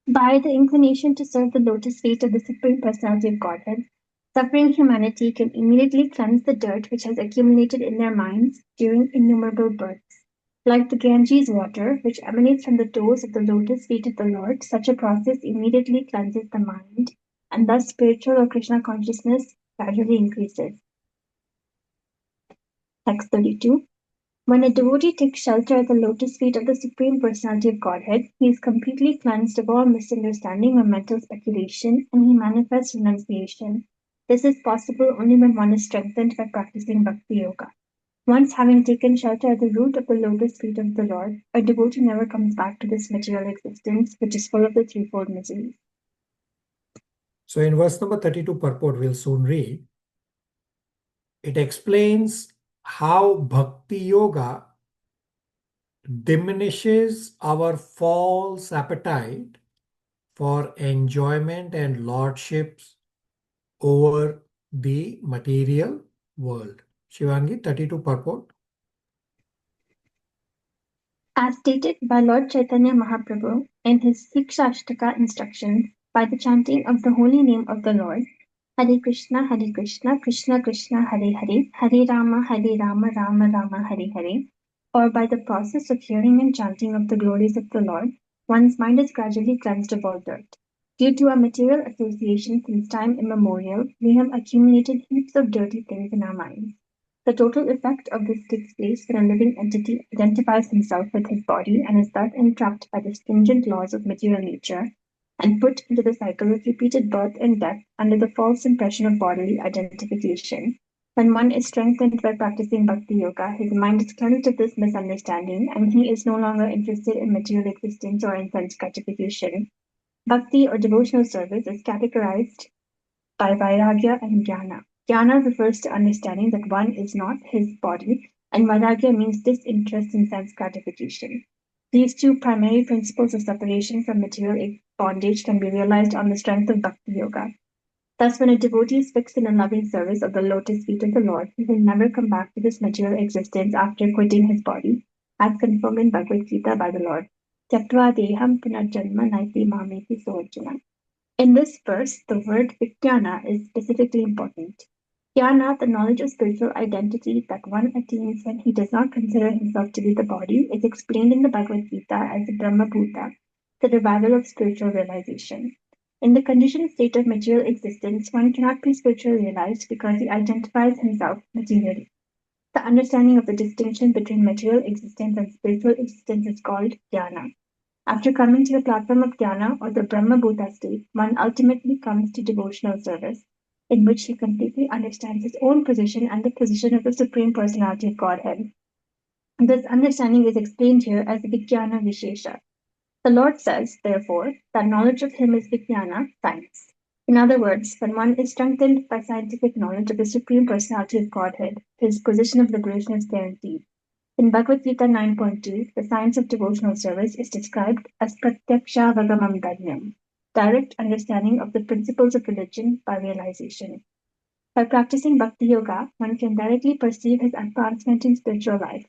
By the inclination to serve the lotus feet of the Supreme Personality of Godhead, suffering humanity can immediately cleanse the dirt which has accumulated in their minds during innumerable births. Like the Ganges water, which emanates from the toes of the lotus feet of the Lord, such a process immediately cleanses the mind, and thus spiritual or Krishna consciousness gradually increases. Text 32. When a devotee takes shelter at the lotus feet of the Supreme Personality of Godhead, he is completely cleansed of all misunderstanding or mental speculation, and he manifests renunciation. This is possible only when one is strengthened by practicing Bhakti Yoga. Once having taken shelter at the root of the lotus feet of the Lord, a devotee never comes back to this material existence, which is full of the threefold miseries. So in verse number 32 purport, we'll soon read. It explains how Bhakti Yoga diminishes our false appetite for enjoyment and lordships over the material world. Shivangi, 32 purport. As stated by Lord Chaitanya Mahaprabhu in his Sikshashtaka instructions, by the chanting of the holy name of the Lord, Hare Krishna, Krishna Krishna, Hare Hare, Hare Rama, Rama Rama, Hare Hare, or by the process of hearing and chanting of the glories of the Lord, one's mind is gradually cleansed of all dirt. Due to our material association since time immemorial, we have accumulated heaps of dirty things in our minds. The total effect of this takes place when a living entity identifies himself with his body and is thus entrapped by the stringent laws of material nature and put into the cycle of repeated birth and death under the false impression of bodily identification. When one is strengthened by practicing Bhakti Yoga, his mind is cleansed of this misunderstanding and he is no longer interested in material existence or in sense gratification. Bhakti or devotional service is categorized by Vairagya and Jnana. Jnana refers to understanding that one is not his body, and Vairagya means disinterest in sense gratification. These two primary principles of separation from material bondage can be realized on the strength of Bhakti Yoga. Thus, when a devotee is fixed in a loving service of the lotus feet of the Lord, he will never come back to this material existence after quitting his body, as confirmed in Bhagavad Gita by the Lord. Tyaktva deham punarjanma naiti mameti soarjuna. In this verse, the word Vijnana is specifically important. Jnana, the knowledge of spiritual identity that one attains when he does not consider himself to be the body, is explained in the Bhagavad Gita as Brahma Bhuta, the revival of spiritual realization. In the conditioned state of material existence, one cannot be spiritually realized because he identifies himself materially. The understanding of the distinction between material existence and spiritual existence is called Jnana. After coming to the platform of Jnana or the Brahma Bhuta state, one ultimately comes to devotional service. in which he completely understands his own position and the position of the Supreme Personality of Godhead. This understanding is explained here as Vijnana Vishesha. The Lord says, therefore, that knowledge of him is Vijnana, science. In other words, when one is strengthened by scientific knowledge of the Supreme Personality of Godhead, his position of liberation is guaranteed. In Bhagavad Gita 9.2, the science of devotional service is described as Pratyaksha Vagamam Danyam, direct understanding of the principles of religion by realization. By practicing Bhakti Yoga, one can directly perceive his advancement in spiritual life.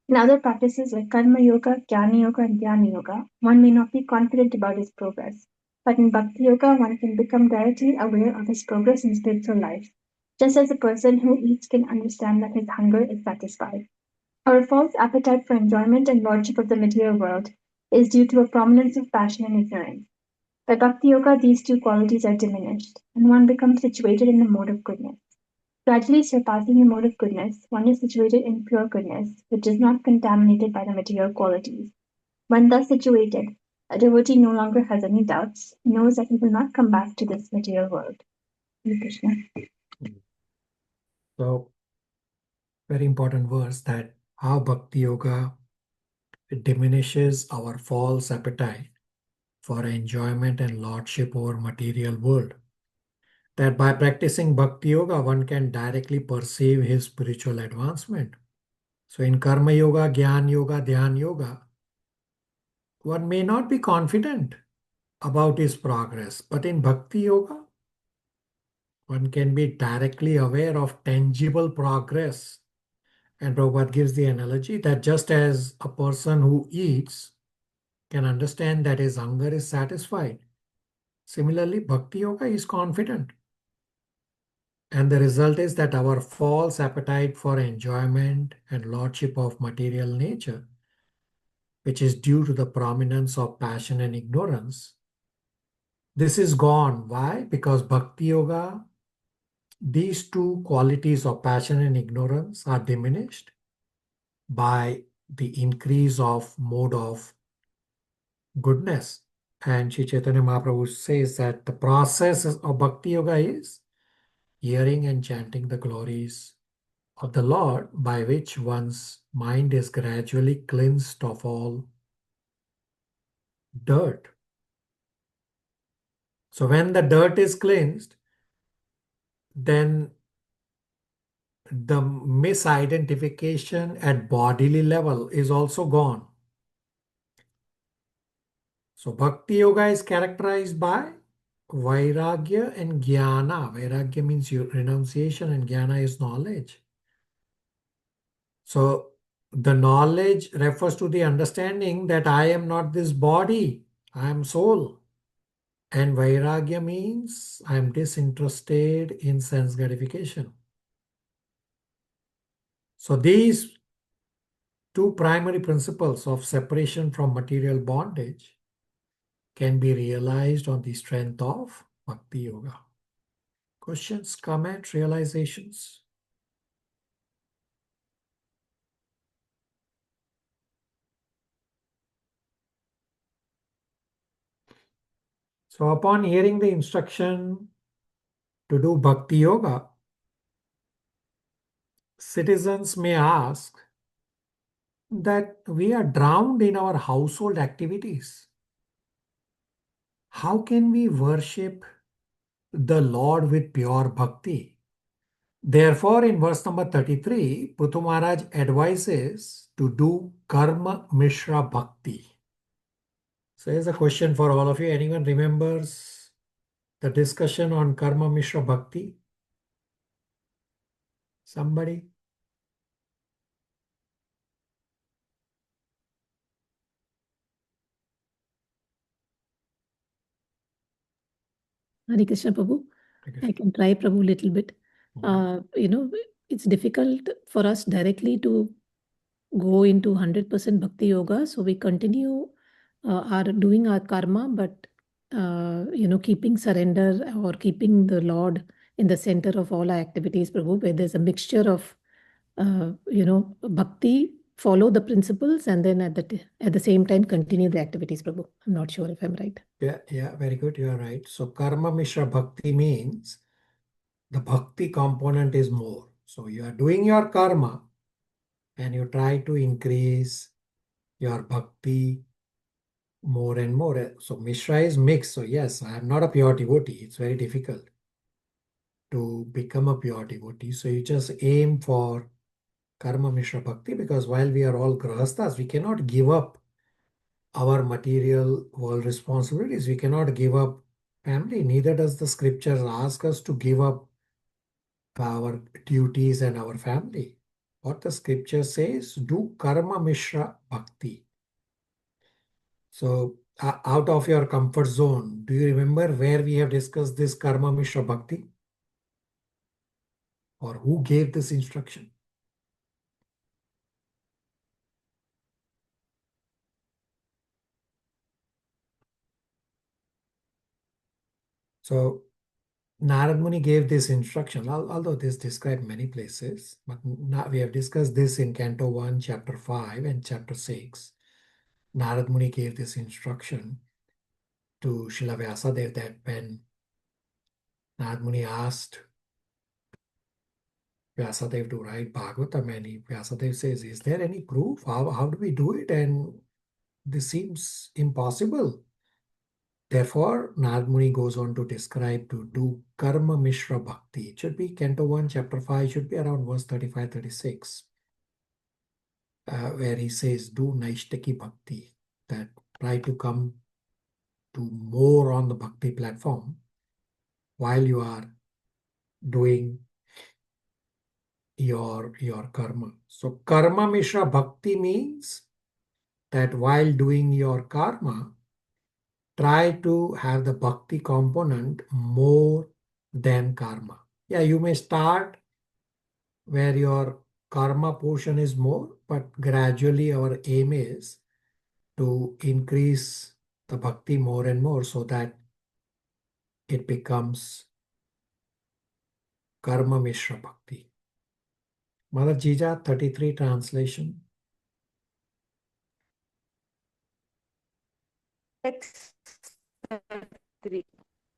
In other practices like Karma Yoga, Jnana Yoga, and Dhyana Yoga, one may not be confident about his progress. But in Bhakti Yoga, one can become directly aware of his progress in spiritual life, just as a person who eats can understand that his hunger is satisfied. Our false appetite for enjoyment and lordship of the material world is due to a prominence of passion and ignorance. By Bhakti Yoga, these two qualities are diminished, and one becomes situated in the mode of goodness. Gradually surpassing the mode of goodness, one is situated in pure goodness, which is not contaminated by the material qualities. When thus situated, a devotee no longer has any doubts, he knows that he will not come back to this material world. Hare Krishna. So, very important verse that how Bhakti Yoga diminishes our false appetite for enjoyment and lordship over material world. That by practicing Bhakti Yoga, one can directly perceive his spiritual advancement. So in Karma Yoga, Jnana Yoga, Dhyana Yoga, one may not be confident about his progress, but in Bhakti Yoga, one can be directly aware of tangible progress. And Prabhupada gives the analogy that just as a person who eats can understand that his hunger is satisfied, similarly, Bhakti Yoga is confident. And the result is that our false appetite for enjoyment and lordship of material nature, which is due to the prominence of passion and ignorance, this is gone. Why? Because Bhakti Yoga, these two qualities of passion and ignorance are diminished by the increase of mode of goodness. And Sri Chaitanya Mahaprabhu says that the process of Bhakti Yoga is hearing and chanting the glories of the Lord, by which one's mind is gradually cleansed of all dirt. So when the dirt is cleansed, then the misidentification at bodily level is also gone. So Bhakti Yoga is characterized by Vairagya and Jnana. Vairagya means renunciation and Jnana is knowledge. So the knowledge refers to the understanding that I am not this body, I am soul. And Vairagya means I am disinterested in sense gratification. So these two primary principles of separation from material bondage can be realized on the strength of Bhakti Yoga. Questions, comments, realizations? So upon hearing the instruction to do Bhakti Yoga, citizens may ask that we are drowned in our household activities. How can we worship the Lord with pure bhakti? Therefore, in verse number 33, Prithu Maharaj advises to do Karma Mishra Bhakti. So here's a question for all of you. Anyone remembers the discussion on Karma Mishra Bhakti? Somebody? Hare Krishna Prabhu. I can try Prabhu a little bit. It's difficult for us directly to go into 100% Bhakti Yoga. So we continue doing our karma, but keeping surrender or keeping the Lord in the center of all our activities, Prabhu, where there's a mixture of bhakti, follow the principles, and then at the same time continue the activities, Prabhu. I'm not sure if I'm right. Yeah, very good. You are right. So Karma Mishra Bhakti means the bhakti component is more. So you are doing your karma and you try to increase your bhakti more and more. So Mishra is mixed. So yes, I am not a pure devotee. It's very difficult to become a pure devotee. So you just aim for karma Mishra bhakti, because while we are all grahasthas, we cannot give up our material world responsibilities. We cannot give up family. Neither does the scriptures ask us to give up our duties and our family. What the scripture says, do karma Mishra bhakti. So out of your comfort zone, do you remember where we have discussed this karma Mishra bhakti? Or who gave this instruction? So Narad Muni gave this instruction, although this described many places, but now we have discussed this in Canto 1, Chapter 5 and Chapter 6. Narad Muni gave this instruction to Srila Vyasadeva, that when Narad Muni asked Vyasadeva to write Bhagavatam, and Vyasadeva says, is there any proof? How do we do it? And this seems impossible. Therefore, Narad Muni goes on to describe to do Karma Mishra Bhakti. It should be Canto 1, Chapter 5, should be around verse 35-36, where he says, do Naishtaki Bhakti, that try to come to more on the Bhakti platform while you are doing your karma. So Karma Mishra Bhakti means that while doing your karma, try to have the bhakti component more than karma. Yeah, you may start where your karma portion is more, but gradually our aim is to increase the bhakti more and more so that it becomes karma mishra bhakti. Mother Jija, 33 translation. Text 3.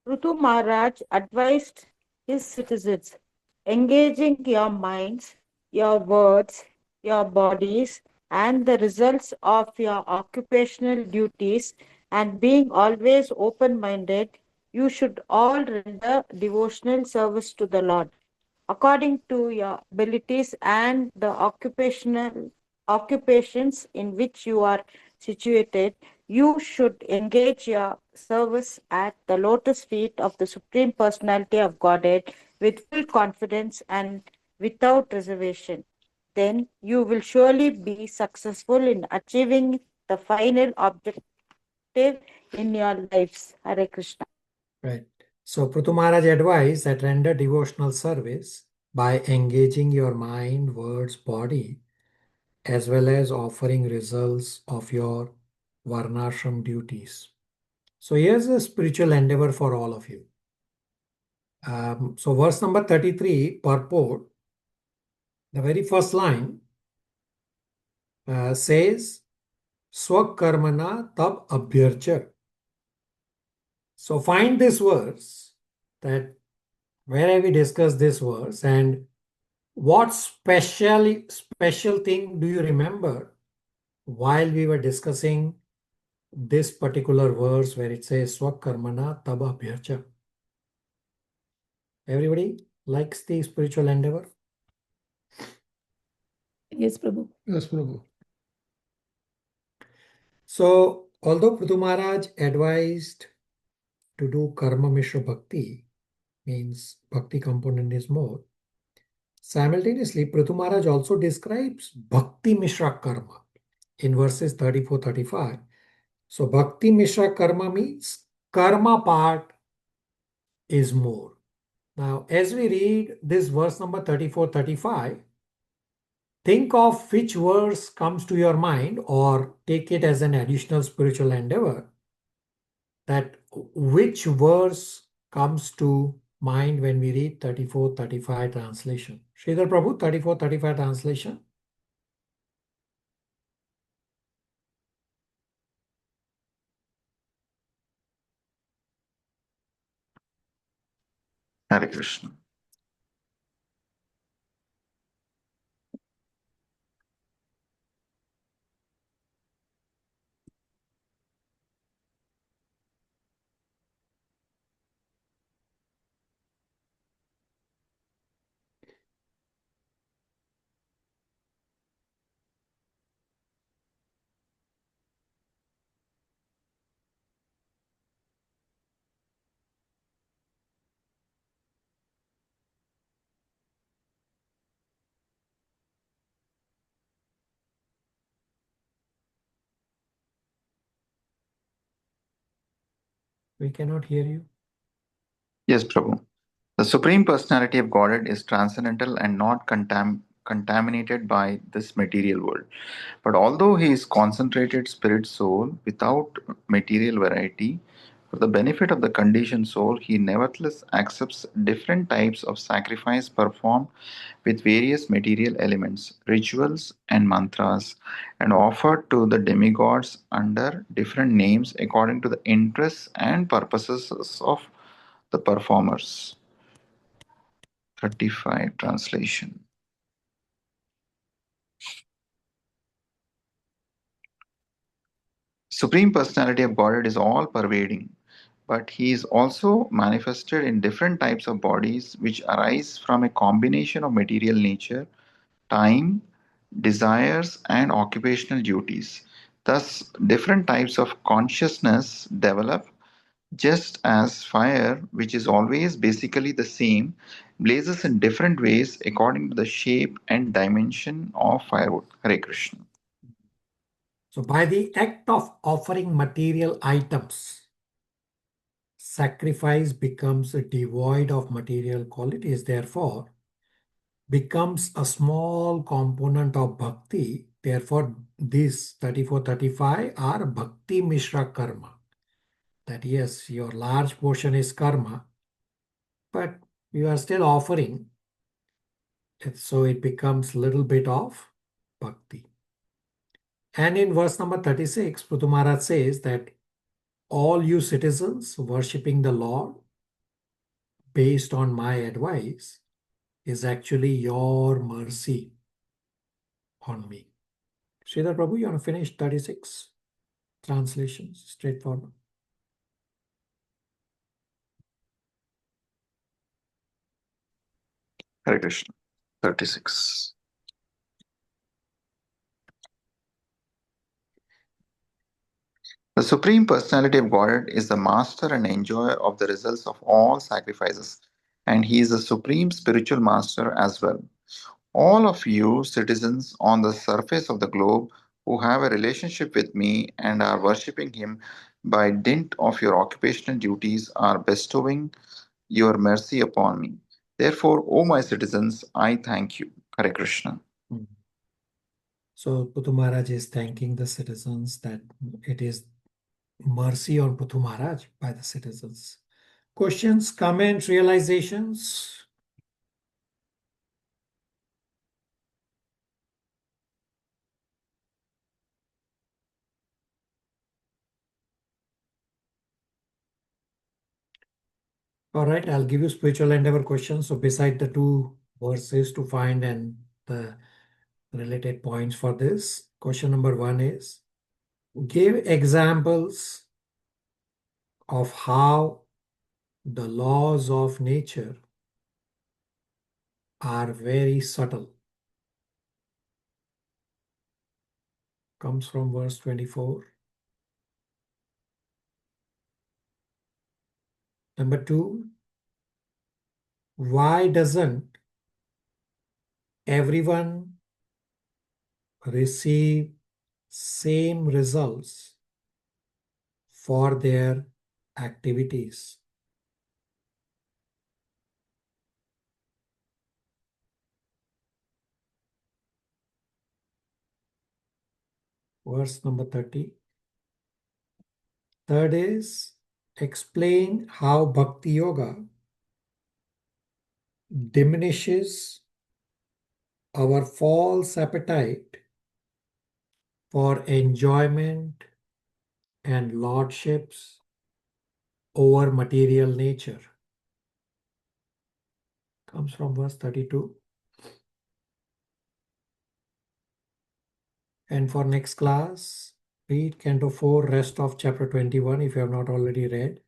Prithu Maharaj advised his citizens, engaging your minds, your words, your bodies, and the results of your occupational duties, and being always open-minded, you should all render devotional service to the Lord according to your abilities and the occupations in which you are situated. You should engage your service at the lotus feet of the Supreme Personality of Godhead with full confidence and without reservation. Then you will surely be successful in achieving the final objective in your lives. Hare Krishna. Right. So Prithu Maharaj advised that render devotional service by engaging your mind, words, body, as well as offering results of your varnashram duties. So here's a spiritual endeavor for all of you. So verse number 33, purport, the very first line says, Swakarmana tab abhyarcha. So find this verse, that where have we discussed this verse, and what special thing do you remember while we were discussing this particular verse where it says Swakarmana tab abhyarcha? Everybody likes the spiritual endeavor? Yes, Prabhu. Yes, Prabhu. So, although Prithu Maharaj advised to do Karma Mishra Bhakti, means Bhakti component is more, simultaneously Prithu Maharaj also describes Bhakti Mishra Karma in verses 34-35. So, Bhakti Mishra Karma means karma part is more. Now, as we read this verse number 34-35, think of which verse comes to your mind, or take it as an additional spiritual endeavor, that which verse comes to mind when we read 34-35 translation. Sridhar Prabhu, 34-35 translation. Hare Krishna. We cannot hear you. Yes, Prabhu. The Supreme Personality of Godhead is transcendental and not contaminated by this material world. But although he is concentrated spirit soul without material variety, for the benefit of the conditioned soul, he nevertheless accepts different types of sacrifice performed with various material elements, rituals, and mantras, and offered to the demigods under different names according to the interests and purposes of the performers. 35 translation. Supreme Personality of Godhead is all pervading, but he is also manifested in different types of bodies which arise from a combination of material nature, time, desires, and occupational duties. Thus, different types of consciousness develop, just as fire, which is always basically the same, blazes in different ways according to the shape and dimension of firewood. Hare Krishna. So by the act of offering material items, sacrifice becomes devoid of material qualities, therefore becomes a small component of bhakti. Therefore, these 34-35 are bhakti mishra karma. That yes, your large portion is karma, but you are still offering it, so it becomes little bit of bhakti. And in verse number 36, Prithu Maharaj says that all you citizens worshipping the Lord based on my advice is actually your mercy on me. Sridhar Prabhu, you want to finish 36 translations, straightforward. Hare Krishna. 36. The Supreme Personality of Godhead is the master and enjoyer of the results of all sacrifices, and he is the supreme spiritual master as well. All of you, citizens on the surface of the globe, who have a relationship with me and are worshipping him by dint of your occupational duties, are bestowing your mercy upon me. Therefore, O my citizens, I thank you. Hare Krishna. So Prithu Maharaj is thanking the citizens that it is mercy on Prithu Maharaj by the citizens. Questions, comments, realizations? All right, I'll give you spiritual endeavor questions. So beside the two verses to find and the related points for this, question number 1 is, give examples of how the laws of nature are very subtle. Comes from verse 24. Number 2, why doesn't everyone receive same results for their activities? Verse number 30. Third is, explain how Bhakti Yoga diminishes our false appetite for enjoyment and lordships over material nature. Comes from verse 32. And for next class, read Canto 4, rest of chapter 21 if you have not already read,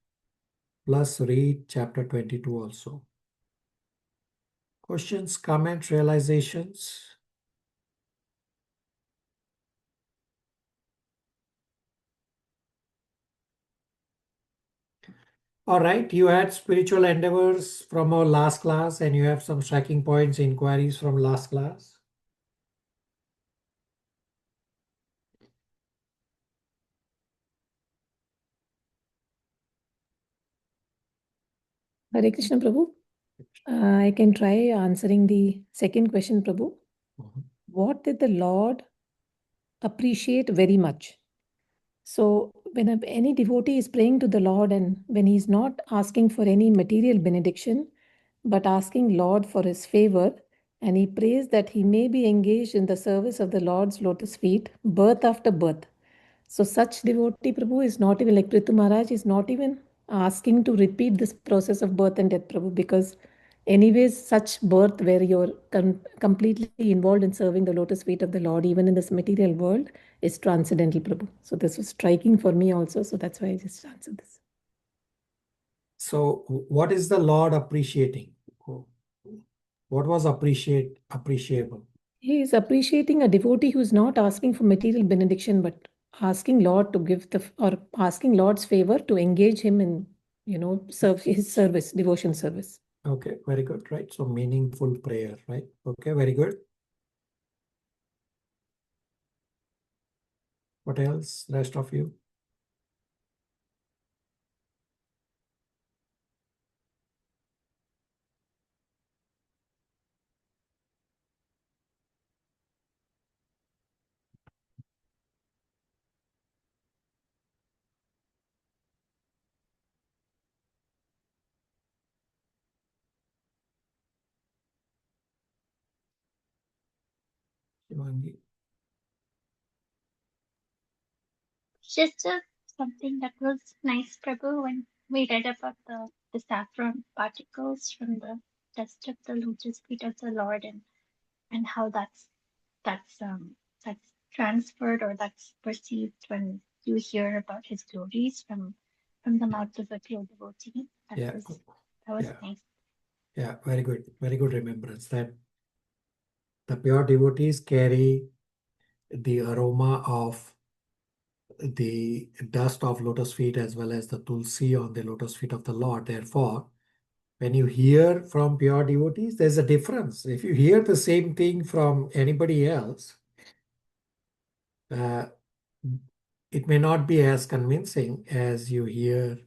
plus read chapter 22 also. Questions, comments, realizations? All right, you had spiritual endeavors from our last class and you have some tracking points, inquiries from last class. Hare Krishna, Prabhu. I can try answering the second question, Prabhu. What did the Lord appreciate very much? So when any devotee is praying to the Lord and when he's not asking for any material benediction, but asking Lord for his favor, and he prays that he may be engaged in the service of the Lord's lotus feet, birth after birth. So such devotee, Prabhu, is not even like Prithu Maharaj is not even asking to repeat this process of birth and death, Prabhu, because anyways, such birth where you're completely involved in serving the lotus feet of the Lord, even in this material world, is transcendental, Prabhu. So this was striking for me also. So that's why I just answered this. So what is the Lord appreciating? What was appreciable? He is appreciating a devotee who is not asking for material benediction, but asking Lord to give or asking Lord's favor to engage him in, serve his service, devotion service. Okay, very good, right? So meaningful prayer, right? Okay, very good. What else, rest of you? Shivangi. Just something that was nice, Prabhu, when we read about the saffron particles from the dust of the lotus feet of the Lord, and how that's transferred or that's perceived when you hear about his glories from the mouth of a pure devotee. That was nice. Yeah, very good. Very good remembrance that the pure devotees carry the aroma of the dust of lotus feet as well as the tulsi on the lotus feet of the Lord. Therefore, when you hear from pure devotees, there's a difference. If you hear the same thing from anybody else, it may not be as convincing as you hear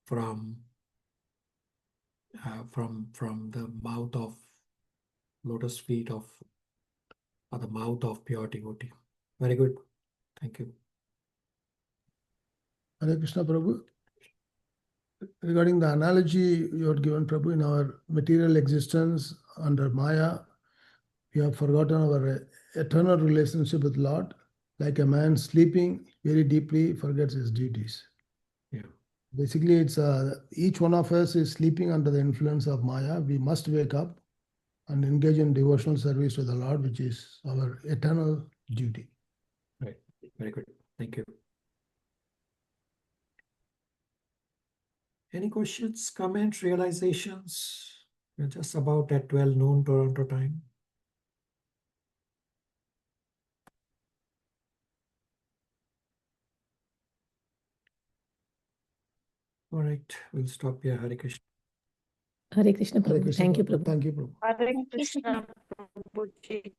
from the mouth of lotus feet or the mouth of pure devotee. Very good. Thank you. Hare Krishna, Prabhu. Regarding the analogy you had given, Prabhu, in our material existence under Maya, we have forgotten our eternal relationship with Lord. Like a man sleeping very deeply forgets his duties. Yeah. Basically, it's each one of us is sleeping under the influence of Maya. We must wake up and engage in devotional service to the Lord, which is our eternal duty. Right. Very good. Thank you. Any questions, comments, realizations? We're just about at 12 noon Toronto time. All right, we'll stop here. Hare Krishna. Hare Krishna, Hare Prabhu. Krishna, Thank you, Prabhu. Prabhu. Thank you, Prabhu. Hare Krishna, Prabhuji.